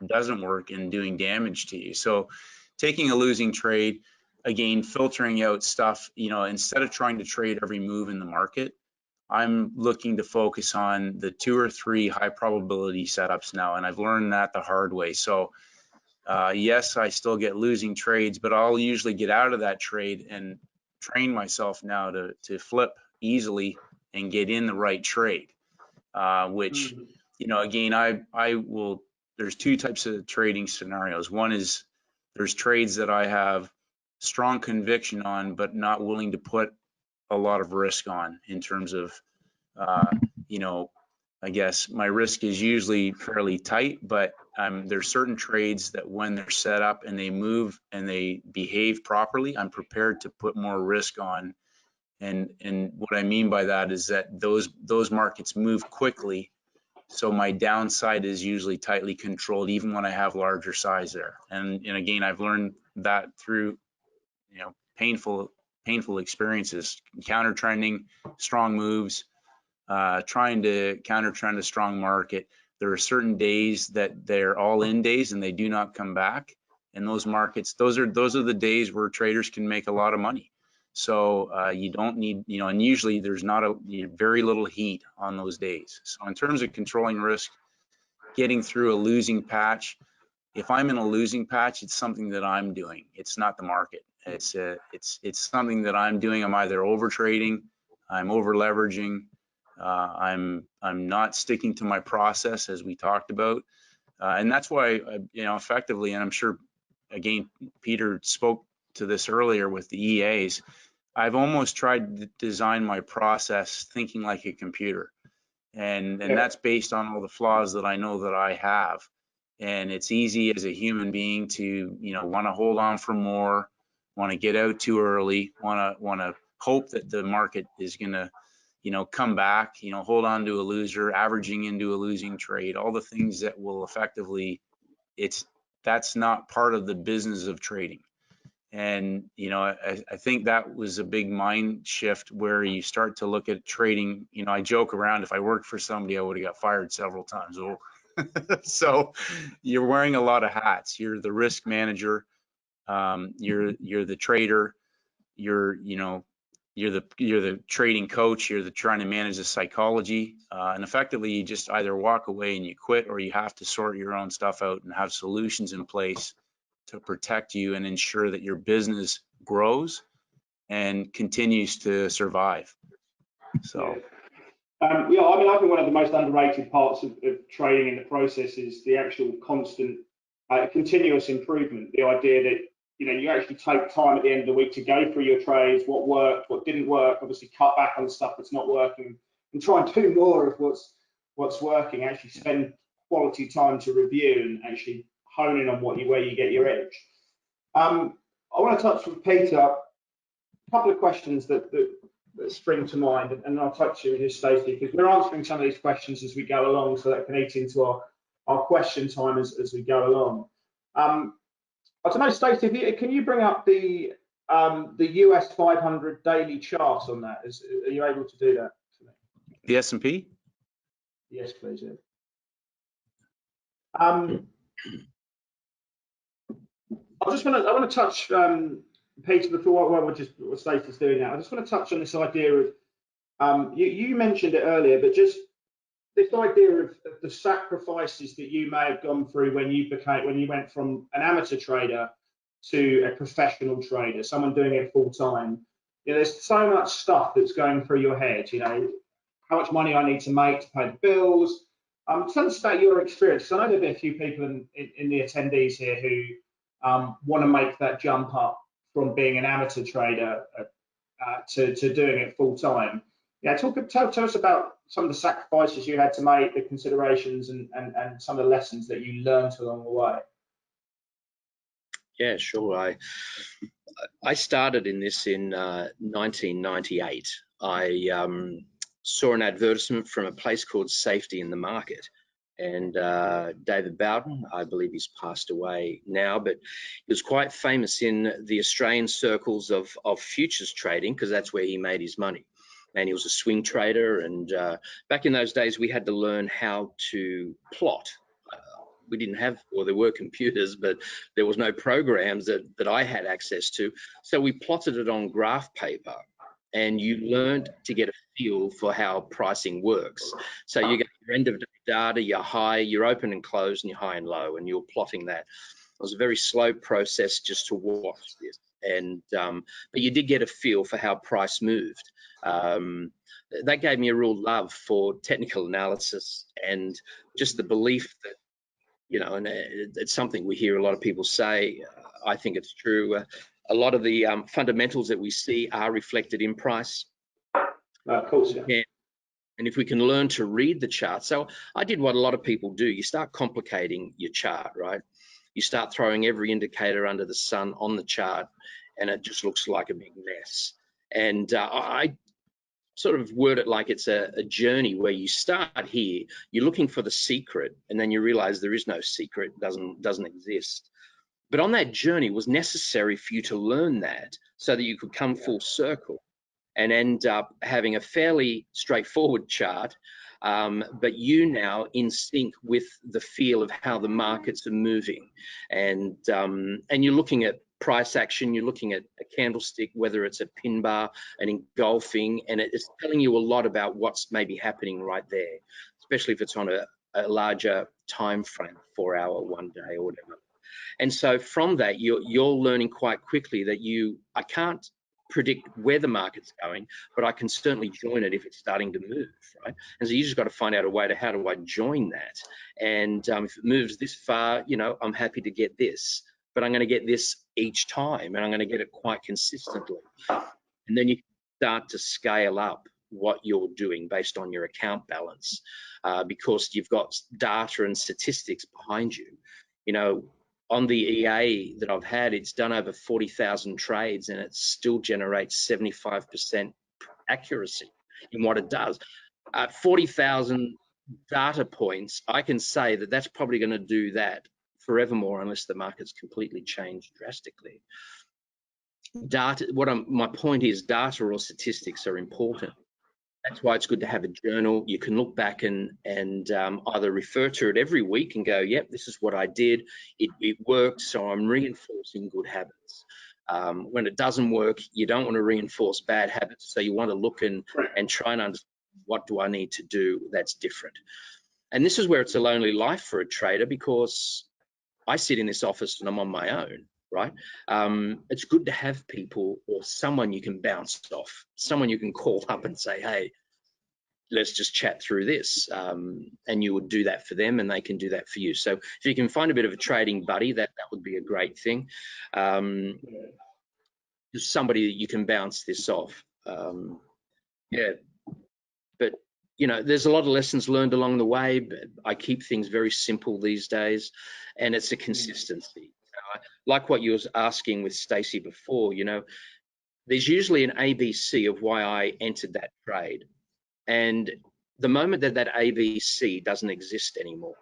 doesn't work and doing damage to you. So taking a losing trade, again, filtering out stuff, instead of trying to trade every move in the market, I'm looking to focus on the 2 or 3 high probability setups now, and I've learned that the hard way. So yes, I still get losing trades, but I'll usually get out of that trade and train myself now to flip easily and get in the right trade, which, you know, again, I will, there's two types of trading scenarios. One is there's trades that I have strong conviction on, but not willing to put a lot of risk on in terms of, you know, I guess my risk is usually fairly tight, but there's certain trades that when they're set up and they move and they behave properly, I'm prepared to put more risk on. And what I mean by that is that those markets move quickly. So my downside is usually tightly controlled, even when I have larger size there. And again, I've learned that through, you know, painful experiences, counter trending, strong moves, trying to counter trend a strong market. There are certain days that they're all in days and they do not come back. And those markets, those are the days where traders can make a lot of money. So you don't need, you know, and usually there's not very little heat on those days. So in terms of controlling risk, getting through a losing patch, if I'm in a losing patch, it's something that I'm doing. It's not the market. It's something that I'm doing. I'm either over trading, I'm over leveraging, I'm not sticking to my process, as we talked about, and that's why, you know, effectively, and I'm sure, again, Peter spoke to this earlier with the EAs, I've almost tried to design my process thinking like a computer, and that's based on all the flaws that I know that I have. And it's easy as a human being to, you know, want to hold on for more, want to get out too early, want to hope that the market is going to, you know, come back, you know, hold on to a loser, averaging into a losing trade, all the things that will effectively, that's not part of the business of trading. And, you know, I think that was a big mind shift where you start to look at trading. You know, I joke around, if I worked for somebody, I would have got fired several times over. So you're wearing a lot of hats. You're the risk manager, you're the trader, you're the trading coach, you're trying to manage the psychology, and effectively you just either walk away and you quit, or you have to sort your own stuff out and have solutions in place to protect you and ensure that your business grows and continues to survive. So yeah, I mean, I think one of the most underrated parts of trading in the process is the actual constant continuous improvement. The idea that, you know, you actually take time at the end of the week to go through your trades, what worked, what didn't work, obviously cut back on stuff that's not working, and try and do more of what's working. Actually spend quality time to review and actually hone in on where you get your edge. I want to touch with Peter a couple of questions that spring to mind, and I'll touch you with you, Stacey, because we're answering some of these questions as we go along, so that can eat into our question time as we go along. I don't know, Stacey, can you bring up the US 500 daily chart on that? Are you able to do that for me? The S&P? Yes, please. Yeah. I want to touch, Peter, before what Stacey's doing now. I just want to touch on this idea of you mentioned it earlier, but just this idea of the sacrifices that you may have gone through when you went from an amateur trader to a professional trader, someone doing it full time. You know, there's so much stuff that's going through your head. You know, how much money I need to make to pay the bills. Tell us about your experience. I know there'll be a few people in the attendees here who want to make that jump up from being an amateur trader to doing it full time. Yeah, tell us about some of the sacrifices you had to make, the considerations, and some of the lessons that you learned along the way. Yeah, sure. I started in this in 1998. I saw an advertisement from a place called Safety in the Market, and David Bowden, I believe he's passed away now, but he was quite famous in the Australian circles of futures trading, because that's where he made his money. And he was a swing trader, and back in those days we had to learn how to plot. We didn't have, or there were computers, but there was no programs that I had access to. So we plotted it on graph paper, and you learned to get a feel for how pricing works. So you get your end of day data, your high, your open and close, and your high and low, and you're plotting that. It was a very slow process just to watch this, and but you did get a feel for how price moved. That gave me a real love for technical analysis and just the belief that, you know, and it's something we hear a lot of people say. I think it's true. A lot of the fundamentals that we see are reflected in price. Of course, yeah. And if we can learn to read the chart, so I did what a lot of people do. You start complicating your chart, right? You start throwing every indicator under the sun on the chart, and it just looks like a big mess. And I sort of word it like it's a journey where you start here, you're looking for the secret, and then you realize there is no secret, doesn't exist. But on that journey, it was necessary for you to learn that so that you could come full circle and end up having a fairly straightforward chart, but you now in sync with the feel of how the markets are moving. And you're looking at price action, you're looking at a candlestick, whether it's a pin bar, an engulfing, and it's telling you a lot about what's maybe happening right there, especially if it's on a larger time frame, 4 hour, 1 day or whatever. And so from that, you're learning quite quickly that I can't predict where the market's going, but I can certainly join it if it's starting to move, right? And so you just got to find out a way to how do I join that? And if it moves this far, you know, I'm happy to get this, but I'm going to get this each time, and I'm going to get it quite consistently. And then you start to scale up what you're doing based on your account balance, because you've got data and statistics behind you. You know, on the EA that I've had, it's done over 40,000 trades, and it still generates 75% accuracy in what it does. 40,000 data points, I can say that that's probably going to do that forevermore unless the market's completely changed drastically. Data, my point is, data or statistics are important. That's why it's good to have a journal. You can look back and either refer to it every week and go, yep, this is what I did. It worked, so I'm reinforcing good habits. When it doesn't work, you don't want to reinforce bad habits. So you want to look and try and understand, what do I need to do that's different? And this is where it's a lonely life for a trader, because I sit in this office and I'm on my own, right? It's good to have people or someone you can bounce off, someone you can call up and say, hey, let's just chat through this. And you would do that for them, and they can do that for you. So if you can find a bit of a trading buddy, that would be a great thing. Just somebody that you can bounce this off. Yeah, but you know, there's a lot of lessons learned along the way, but I keep things very simple these days, and it's a consistency. Like what you was asking with Stacey before, you know, there's usually an ABC of why I entered that trade. And the moment that that ABC doesn't exist anymore,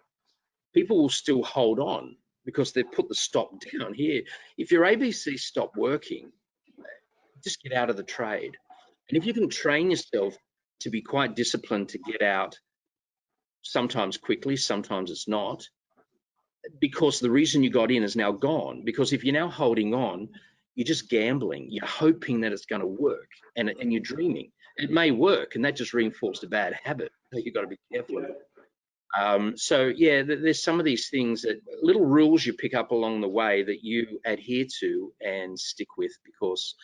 people will still hold on because they've put the stop down here. If your ABC stopped working, just get out of the trade. And if you can train yourself to be quite disciplined to get out, sometimes quickly, sometimes it's not, because the reason you got in is now gone. Because if you're now holding on, you're just gambling. You're hoping that it's going to work, and you're dreaming. It may work, and that just reinforced a bad habit. So you've got to be careful of it. So yeah, there's some of these things, that little rules you pick up along the way that you adhere to and stick with, because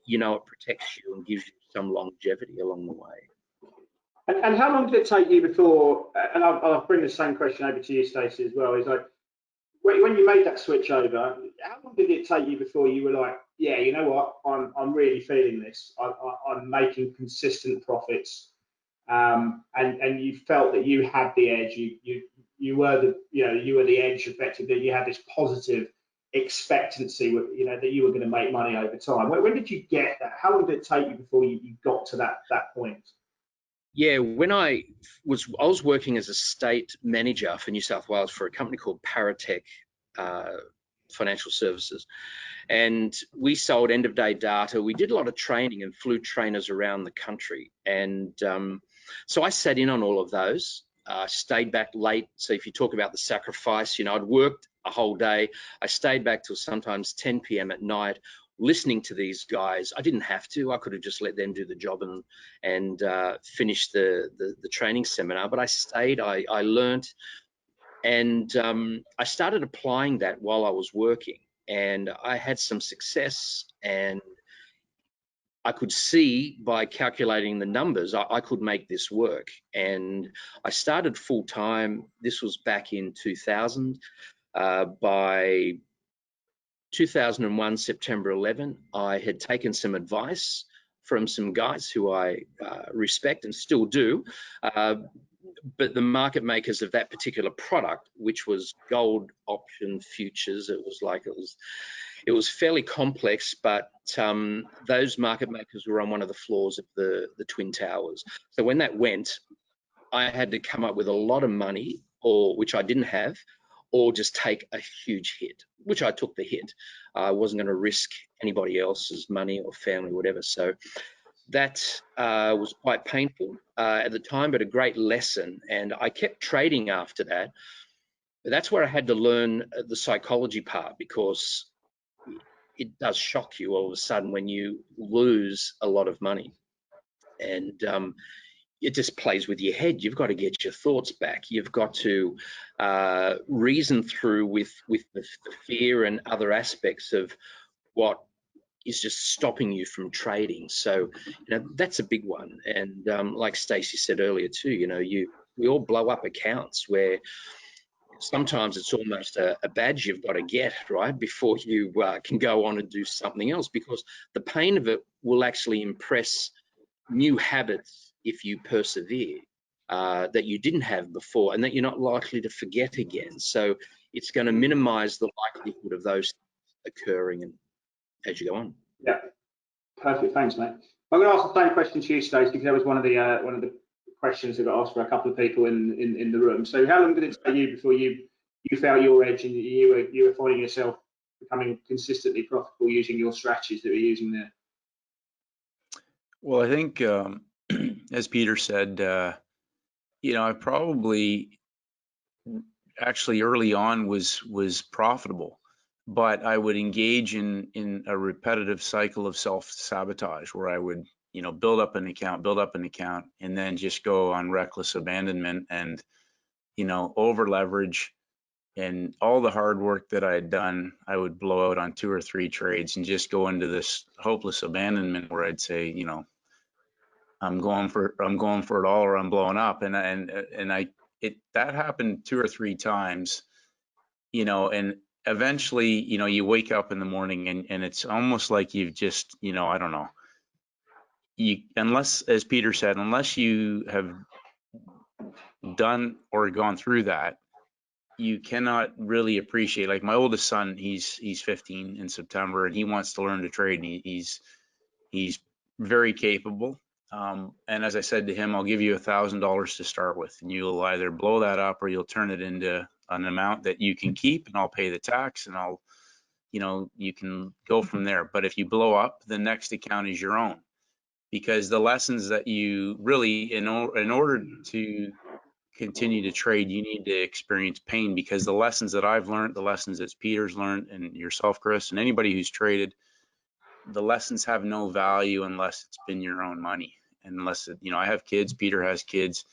you know, it protects you and gives you some longevity along the way. And how long did it take you before, and I'll bring the same question over to you, Stacey, as well, is like, when you made that switch over, how long did it take you before you were like, yeah, you know what, I'm really feeling this, I'm making consistent profits, and you felt that you had the edge, you were the edge effectively, you had this positive expectancy, you know, that you were going to make money over time. When did you get that? How long did it take you before you got to that point? Yeah, when I was working as a state manager for New South Wales for a company called Paratech Financial Services, and we sold end of day data. We did a lot of training and flew trainers around the country, and so I sat in on all of those. Stayed back late. So if you talk about the sacrifice, you know, I'd worked a whole day. I stayed back till sometimes 10 p.m. at night, listening to these guys. I didn't have to. I could have just let them do the job and finish the training seminar. But I stayed. I learned, and I started applying that while I was working, and I had some success. And I could see by calculating the numbers, I could make this work. And I started full time. This was back in 2000. By 2001, September 11, I had taken some advice from some guys who I respect and still do. But the market makers of that particular product, which was gold option futures, it was fairly complex, but those market makers were on one of the floors of the Twin Towers. So when that went, I had to come up with a lot of money, which I didn't have, or just take a huge hit, which I took the hit. I wasn't going to risk anybody else's money or family, whatever. So that was quite painful at the time, but a great lesson. And I kept trading after that. But that's where I had to learn the psychology part, because it does shock you all of a sudden when you lose a lot of money. And it just plays with your head. You've got to get your thoughts back. You've got to reason through with the fear and other aspects of what is just stopping you from trading. So, that's a big one. And like Stacey said earlier too, we all blow up accounts where sometimes it's almost a badge you've got to get, right, before you can go on and do something else, because the pain of it will actually impress new habits if you persevere that you didn't have before, and that you're not likely to forget again. So it's going to minimize the likelihood of those occurring and as you go on. Yeah, perfect. Thanks, mate. I'm going to ask the same question to you, Stacey, because that was one of the questions that got asked for a couple of people in the room. So how long did it take you before you found your edge and you were finding yourself becoming consistently profitable using your strategies that you're using there? Well, I think, as Peter said, I probably actually early on was profitable, but I would engage in a repetitive cycle of self-sabotage where I would, build up an account, and then just go on reckless abandonment and, over leverage. And all the hard work that I had done, I would blow out on 2 or 3 trades and just go into this hopeless abandonment where I'd say, I'm going for it all, or I'm blowing up. And that happened 2 or 3 times, and eventually, you wake up in the morning and it's almost like you've just, I don't know, unless, as Peter said, unless you have done or gone through that, you cannot really appreciate. Like my oldest son, he's 15 in September, and he wants to learn to trade, and he's very capable. And as I said to him, I'll give you $1,000 to start with, and you'll either blow that up or you'll turn it into an amount that you can keep, and I'll pay the tax, and you can go from there. But if you blow up, the next account is your own, because the lessons that you really, in order to continue to trade, you need to experience pain, because the lessons that I've learned, the lessons that Peter's learned, and yourself, Chris, and anybody who's traded, the lessons have no value unless it's been your own money. Unless I have kids, Peter has kids.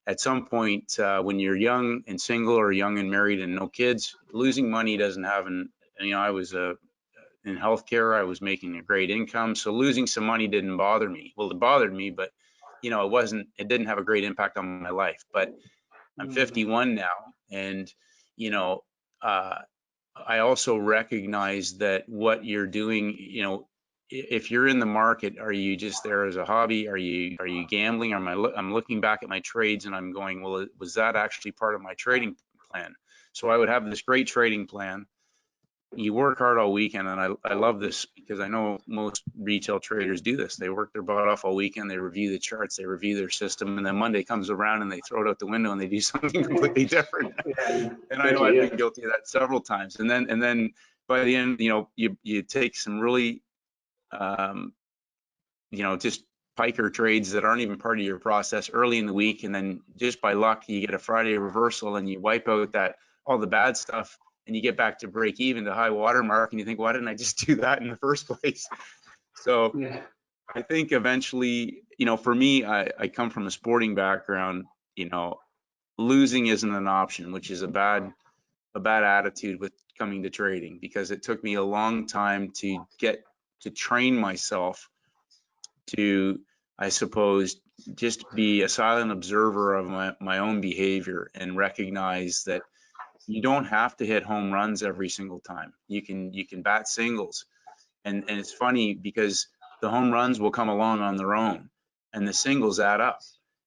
At some point, when you're young and single, or young and married and no kids, losing money doesn't have I was in healthcare, I was making a great income, so losing some money didn't bother me. Well, it bothered me, but it didn't have a great impact on my life. But I'm 51 now, and I also recognize that what you're doing, if you're in the market, are you just there as a hobby? Are you gambling? I'm looking back at my trades and I'm going, well, was that actually part of my trading plan? So I would have this great trading plan. You work hard all weekend, and I love this, because I know most retail traders do this. They work their butt off all weekend, they review the charts, they review their system, and then Monday comes around and they throw it out the window and they do something completely different. And I know I've been guilty of that several times. And then by the end, you take some really, just piker trades that aren't even part of your process early in the week, and then just by luck you get a Friday reversal and you wipe out all the bad stuff, and you get back to break even, to high water mark, and you think, why didn't I just do that in the first place? So yeah. I think eventually, for me, I come from a sporting background. Losing isn't an option, which is a bad attitude with coming to trading, because it took me a long time to get to train myself to, I suppose, just be a silent observer of my own behavior and recognize that you don't have to hit home runs every single time. You can bat singles. And it's funny because the home runs will come along on their own and the singles add up.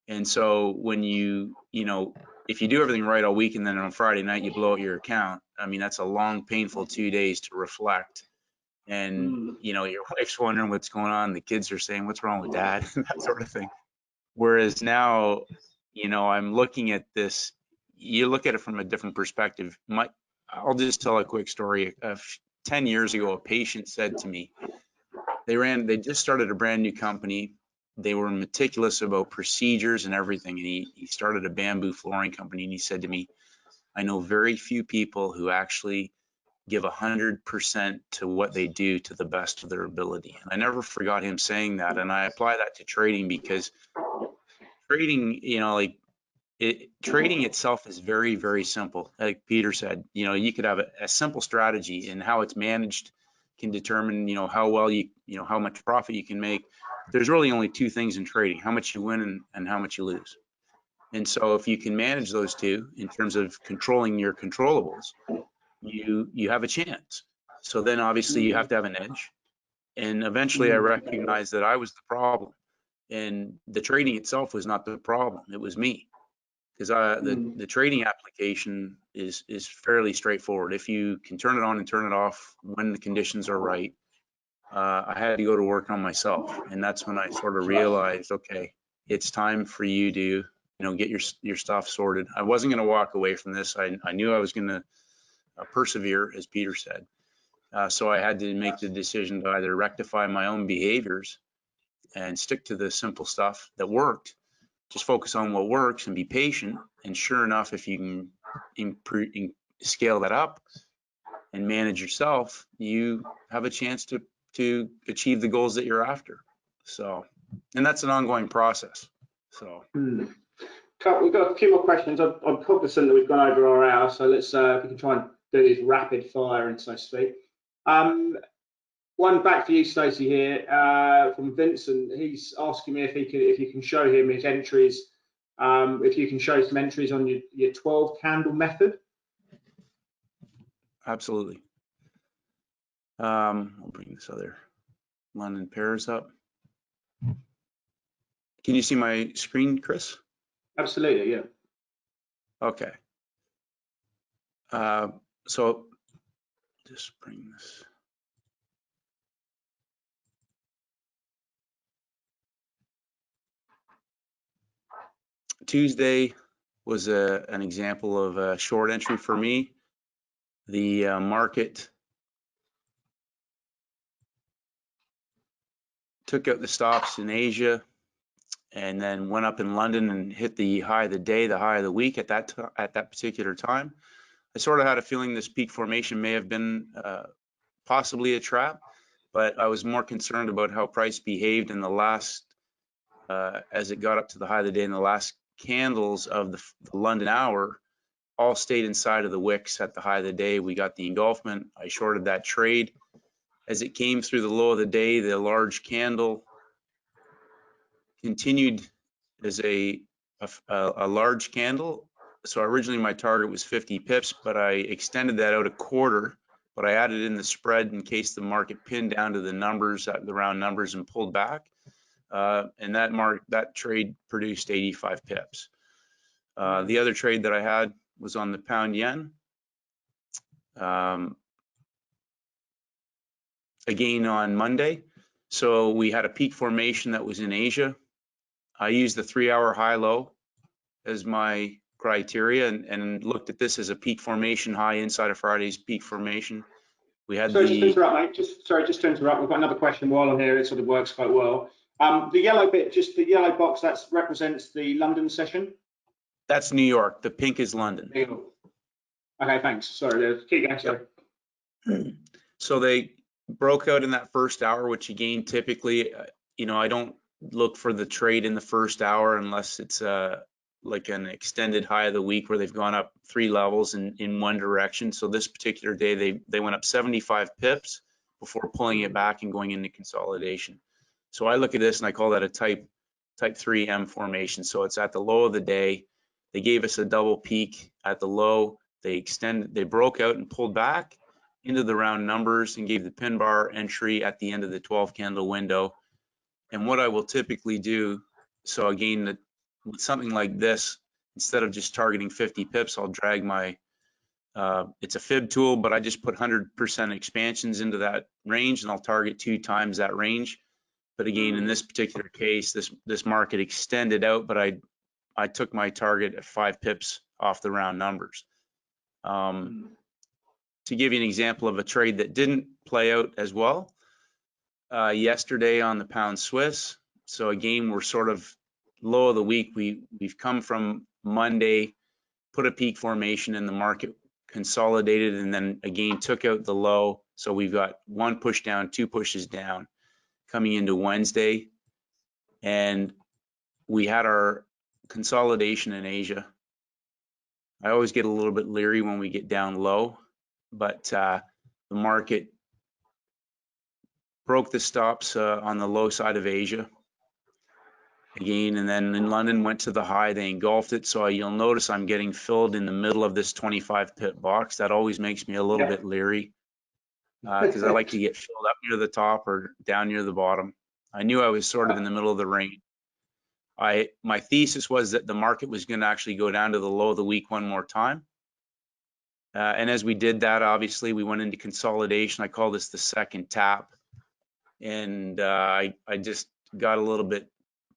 And so when if you do everything right all week and then on Friday night you blow out your account, I mean, that's a long, painful 2 days to reflect. And, your wife's wondering what's going on. The kids are saying, what's wrong with dad? That sort of thing. Whereas now, I'm looking at this, you look at it from a different perspective. I'll just tell a quick story. 10 years ago, a patient said to me, they just started a brand new company. They were meticulous about procedures and everything. And he started a bamboo flooring company. And he said to me, I know very few people who actually give 100% to what they do to the best of their ability. And I never forgot him saying that. And I apply that to trading because trading, trading itself is very, very simple. Like Peter said, you could have a simple strategy, and how it's managed can determine, how well how much profit you can make. There's really only two things in trading: how much you win and how much you lose. And so if you can manage those two in terms of controlling your controllables, you have a chance. So then obviously you have to have an edge. And eventually I recognized that I was the problem, and the trading itself was not the problem. It was me. Because the trading application is fairly straightforward. If you can turn it on and turn it off when the conditions are right, I had to go to work on myself, and that's when I sort of realized, okay, it's time for you to get your stuff sorted. I wasn't going to walk away from this. I knew I was going to persevere, as Peter said. So I had to make the decision to either rectify my own behaviors and stick to the simple stuff that worked. Just focus on what works and be patient. And sure enough, if you can scale that up and manage yourself, you have a chance to achieve the goals that you're after. So, and that's an ongoing process. So. We've got a few more questions. I'm cognizant that we've gone over our hour, so let's if we can try and do these rapid fire, and so to speak. One back for you, Stacey, here from Vincent. He's asking me if you can show him his entries, if you can show some entries on your 12 candle method. Absolutely. I'll bring this other London pairs up. Can you see my screen, Chris? Absolutely, yeah. Okay. So just bring this. Tuesday was an example of a short entry for me. The market took out the stops in Asia and then went up in London and hit the high of the day, the high of the week at that particular time. I sort of had a feeling this peak formation may have been possibly a trap, but I was more concerned about how price behaved in the last, as it got up to the high of the day, in the last candles of the London hour all stayed inside of the wicks at the high of the day. We got the engulfment. I shorted that trade. As it came through the low of the day, the large candle continued as a large candle. So originally my target was 50 pips, but I extended that out a quarter, but I added in the spread in case the market pinned down to the numbers, the round numbers, and pulled back. And that trade produced 85 pips. The other trade that I had was on the pound yen. Again on Monday. So we had a peak formation that was in Asia. I used the 3-hour high-low as my criteria and looked at this as a peak formation high inside of Friday's peak formation. We had just to interrupt, mate. Just to interrupt. We've got another question while I'm here. It sort of works quite well. The yellow bit, just the yellow box, that represents the London session. That's New York. The pink is London. Okay, thanks. Sorry, keep going. Sorry. So they broke out in that first hour, which again, typically, I don't look for the trade in the first hour unless it's like an extended high of the week where they've gone up 3 levels in one direction. So this particular day, they went up 75 pips before pulling it back and going into consolidation. So I look at this and I call that a type 3M formation. So it's at the low of the day. They gave us a double peak at the low. They broke out and pulled back into the round numbers and gave the pin bar entry at the end of the 12 candle window. And what I will typically do, so again, with something like this, instead of just targeting 50 pips, I'll drag my, it's a fib tool, but I just put 100% expansions into that range and I'll target 2 times that range. But again, in this particular case, this market extended out, but I took my target at 5 pips off the round numbers. To give you an example of a trade that didn't play out as well, yesterday on the pound Swiss. So again, we're sort of low of the week. We've come from Monday, put a peak formation in the market, consolidated, and then again took out the low. So we've got 1 push down, 2 pushes down coming into Wednesday, and we had our consolidation in Asia. I always get a little bit leery when we get down low, but the market broke the stops on the low side of Asia again, and then in London went to the high. They engulfed it, so you'll notice I'm getting filled in the middle of this 25 pip box. That always makes me a little bit leery because I like to get filled up near the top or down near the bottom. I knew I was sort of in the middle of the range. My thesis was that the market was going to actually go down to the low of the week one more time. And as we did that, obviously, we went into consolidation. I call this the second tap. And I just got a little bit,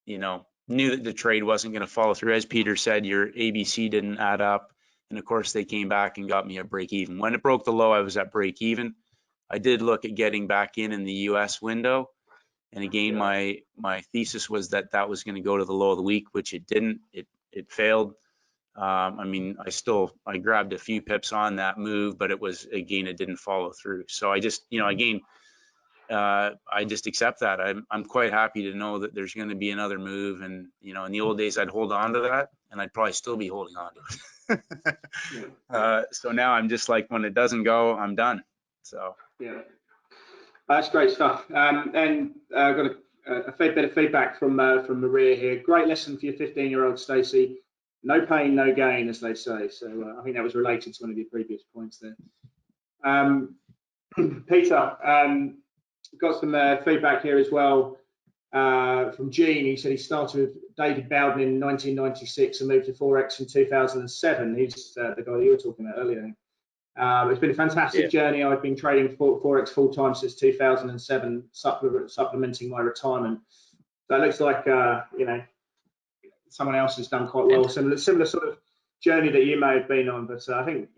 knew that the trade wasn't going to follow through. As Peter said, your ABC didn't add up. And of course, they came back and got me at break even. When it broke the low, I was at break even. I did look at getting back in the US window. And again, my thesis was that was going to go to the low of the week, which it didn't. It failed. I mean, I grabbed a few pips on that move, but it didn't follow through. So I just, I just accept that. I'm quite happy to know that there's going to be another move. And, in the old days, I'd hold on to that and I'd probably still be holding on to it. So now I'm just like, when it doesn't go, I'm done. So. Yeah. That's great stuff. And I've got a fair bit of feedback from Maria here. Great lesson for your 15-year-old, Stacey. No pain, no gain, as they say. So I think that was related to one of your previous points there. Peter, got some feedback here as well from Gene. He said he started with David Bowden in 1996 and moved to Forex in 2007. He's the guy that you were talking about earlier. It's been a fantastic journey. I've been trading Forex full time since 2007, supplementing my retirement. So it looks like someone else has done quite well. Similar sort of journey that you may have been on. But I think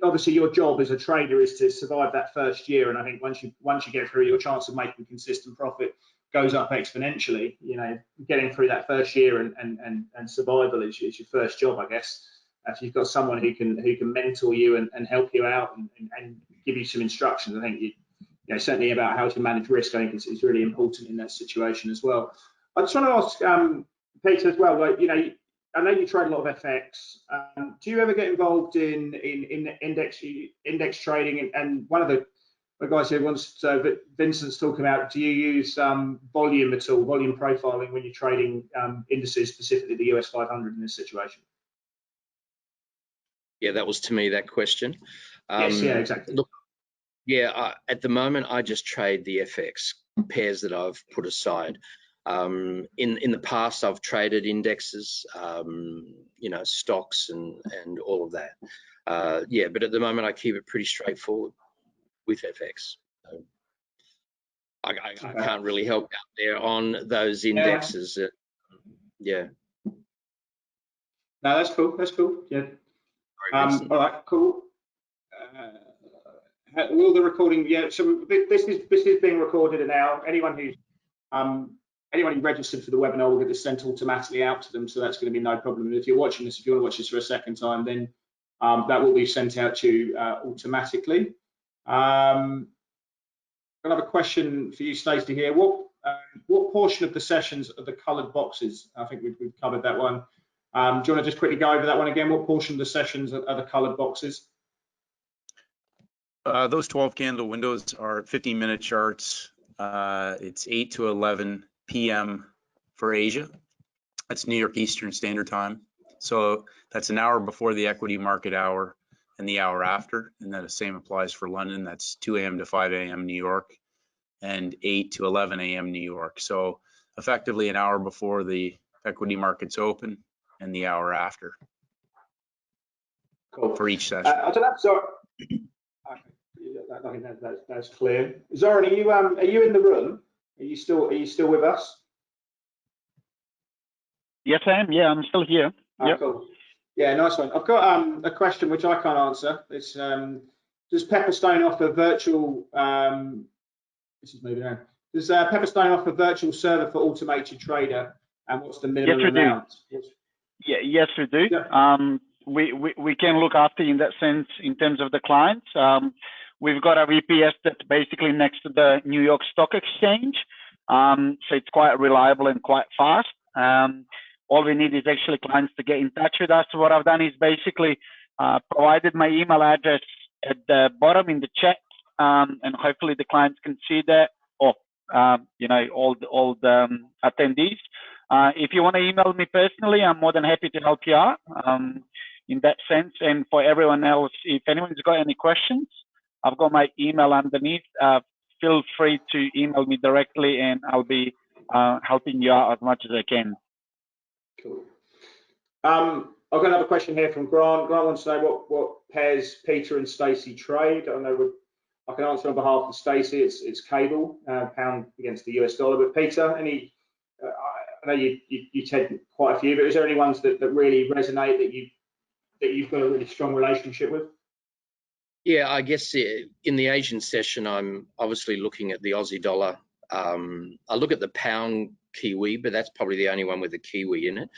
obviously your job as a trader is to survive that first year. And I think once you get through, your chance of making consistent profit goes up exponentially. Getting through that first year and survival is your first job, I guess. If you've got someone who can mentor you and help you out and give you some instructions, I think certainly about how to manage risk, I think is really important in that situation as well. I just want to ask Peter as well. Like, I know you trade a lot of FX. Do you ever get involved in index trading? And one of the guys here wants Vincent's talking about, do you use volume at all, volume profiling when you're trading indices, specifically the US 500 in this situation? Yeah, that was to me, that question. Yes, yeah, exactly. Look, at the moment, I just trade the FX pairs that I've put aside. In the past, I've traded indexes, stocks and all of that. But at the moment, I keep it pretty straightforward with FX. So I can't really help out there on those indexes. No, that's cool. That's cool. Yeah. All right, cool. Will the recording? Yeah. So this is being recorded now. Anyone who registered for the webinar will get this sent automatically out to them. So that's going to be no problem. And if you're watching this, if you want to watch this for a second time, then that will be sent out to you automatically. I have a question for you, Stacey. Here, what portion of the sessions are the coloured boxes? I think we've covered that one. Do you want to just quickly go over that one again? What portion of the sessions are the coloured boxes? Those 12 candle windows are 15-minute charts. It's 8 to 11 p.m. for Asia. That's New York Eastern Standard Time. So that's an hour before the equity market hour and the hour after. And then the same applies for London. That's 2 a.m. to 5 a.m. New York and 8 to 11 a.m. New York. So effectively an hour before the equity markets open and the hour after. Cool. For each session. I don't know. So, I think that's clear. Zoran, are you in the room? Are you still with us? Yes, I am. Yeah, I'm still here. Yep. Cool. Yeah, nice one. I've got a question which I can't answer. It's does Pepperstone offer virtual? This is moving on. Does Pepperstone offer virtual server for automated trader? And what's the minimum amount? Yeah, yes, we do. Yeah. We can look after you in that sense in terms of the clients. We've got a VPS that's basically next to the New York Stock Exchange, so it's quite reliable and quite fast. All we need is actually clients to get in touch with us. So what I've done is basically provided my email address at the bottom in the chat, and hopefully the clients can see that, or all the attendees. If you want to email me personally, I'm more than happy to help you out in that sense. And for everyone else, if anyone's got any questions, I've got my email underneath. Feel free to email me directly, and I'll be helping you out as much as I can. Cool. I've got another question here from Grant. Grant wants to know what pairs Peter and Stacey trade. I don't know. I can answer on behalf of Stacey. It's cable, pound against the US dollar. But Peter, any? I know you take quite a few, but is there any ones that really resonate that you've got a really strong relationship with? Yeah, I guess in the Asian session, I'm obviously looking at the Aussie dollar. I look at the pound Kiwi, but that's probably the only one with a Kiwi in it.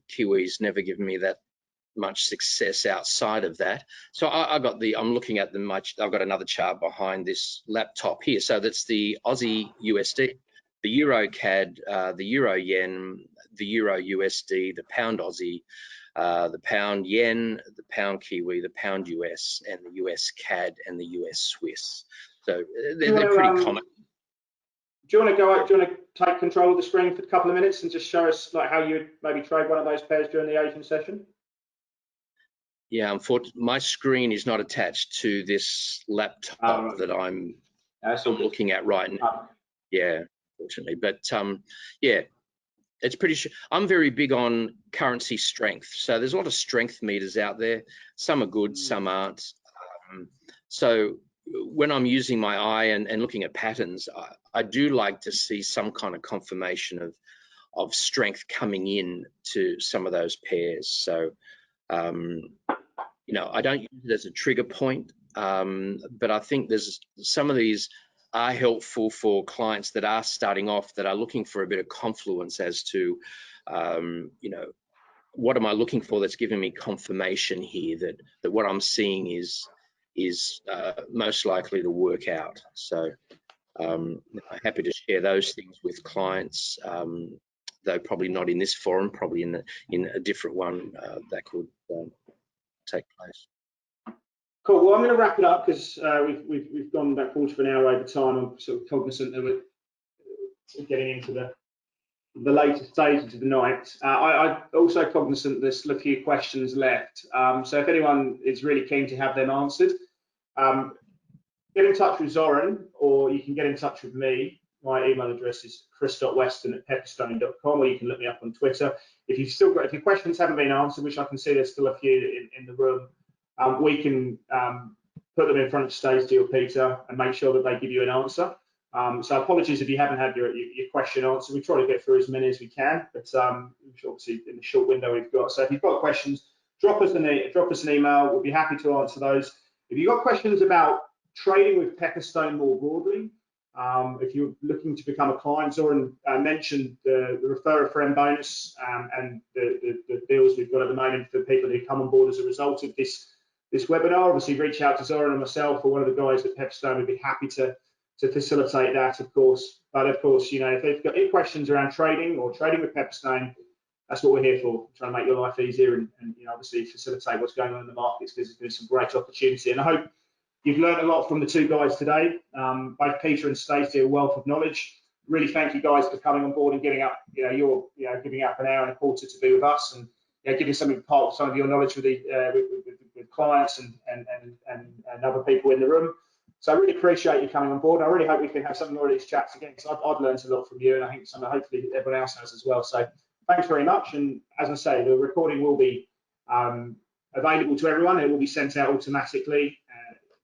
Kiwi's never given me that much success outside of that. So I'm looking at I've got another chart behind this laptop here. So that's the Aussie USD, the Euro CAD, the Euro Yen, the Euro USD, the Pound Aussie, the Pound Yen, the Pound Kiwi, the Pound US, and the US CAD and the US Swiss. So they're pretty common. Do you want to take control of the screen for a couple of minutes and just show us like how you would maybe trade one of those pairs during the Asian session? Yeah, unfortunately, my screen is not attached to this laptop that I'm looking at right now. Yeah, fortunately, but yeah, it's pretty sure. I'm very big on currency strength. So there's a lot of strength meters out there. Some are good, some aren't. So when I'm using my eye and looking at patterns, I do like to see some kind of confirmation of strength coming in to some of those pairs. So I don't use it as a trigger point, but I think there's some of these are helpful for clients that are starting off, that are looking for a bit of confluence as to, what am I looking for that's giving me confirmation here that what I'm seeing is most likely to work out. So I'm happy to share those things with clients, though probably not in this forum, probably in a different one that could take place. Cool. Well, I'm going to wrap it up because we've gone about quarter of an hour over time. I'm sort of cognizant that we're getting into the later stages of the night. I'm also cognizant there's still a few questions left. So if anyone is really keen to have them answered, get in touch with Zoran, or you can get in touch with me. My email address is chris.weston@pepperstone.com, or you can look me up on Twitter. If your questions haven't been answered, which I can see there's still a few in the room, we can put them in front of Stacey or Peter and make sure that they give you an answer. So apologies if you haven't had your question answered. We try to get through as many as we can, but obviously in the short window we've got. So if you've got questions, drop us an email. We'll be happy to answer those. If you've got questions about trading with Pepperstone more broadly, if you're looking to become a client, Zoran mentioned the refer a friend bonus and the deals we've got at the moment for people who come on board as a result of this webinar. Obviously, reach out to Zoran or myself or one of the guys at Pepperstone. We'd be happy to facilitate that, of course. But of course, if they've got any questions around trading or trading with Pepperstone, that's what we're here for, trying to make your life easier and obviously facilitate what's going on in the markets, because there's been some great opportunity. And I hope You've learned a lot from the two guys today. Both Peter and Stacey, a wealth of knowledge. Really thank you guys for coming on board and giving up, giving up an hour and a quarter to be with us, and giving some of your knowledge with clients and other people in the room. So I really appreciate you coming on board. I really hope we can have some more of these chats again, because I've learned a lot from you, and I think hopefully everyone else has as well. So thanks very much. And as I say, the recording will be available to everyone. It will be sent out automatically.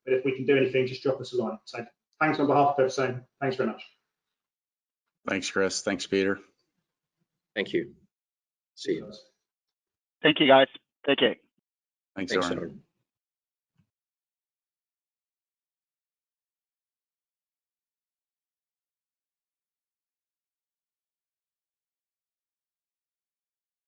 But if we can do anything, just drop us a line. So thanks on behalf of Pepperstone. Thanks very much. Thanks, Chris. Thanks, Peter. Thank you. See you. Thank you, guys. Take care. Thanks, Thanks, Zoran. Zoran.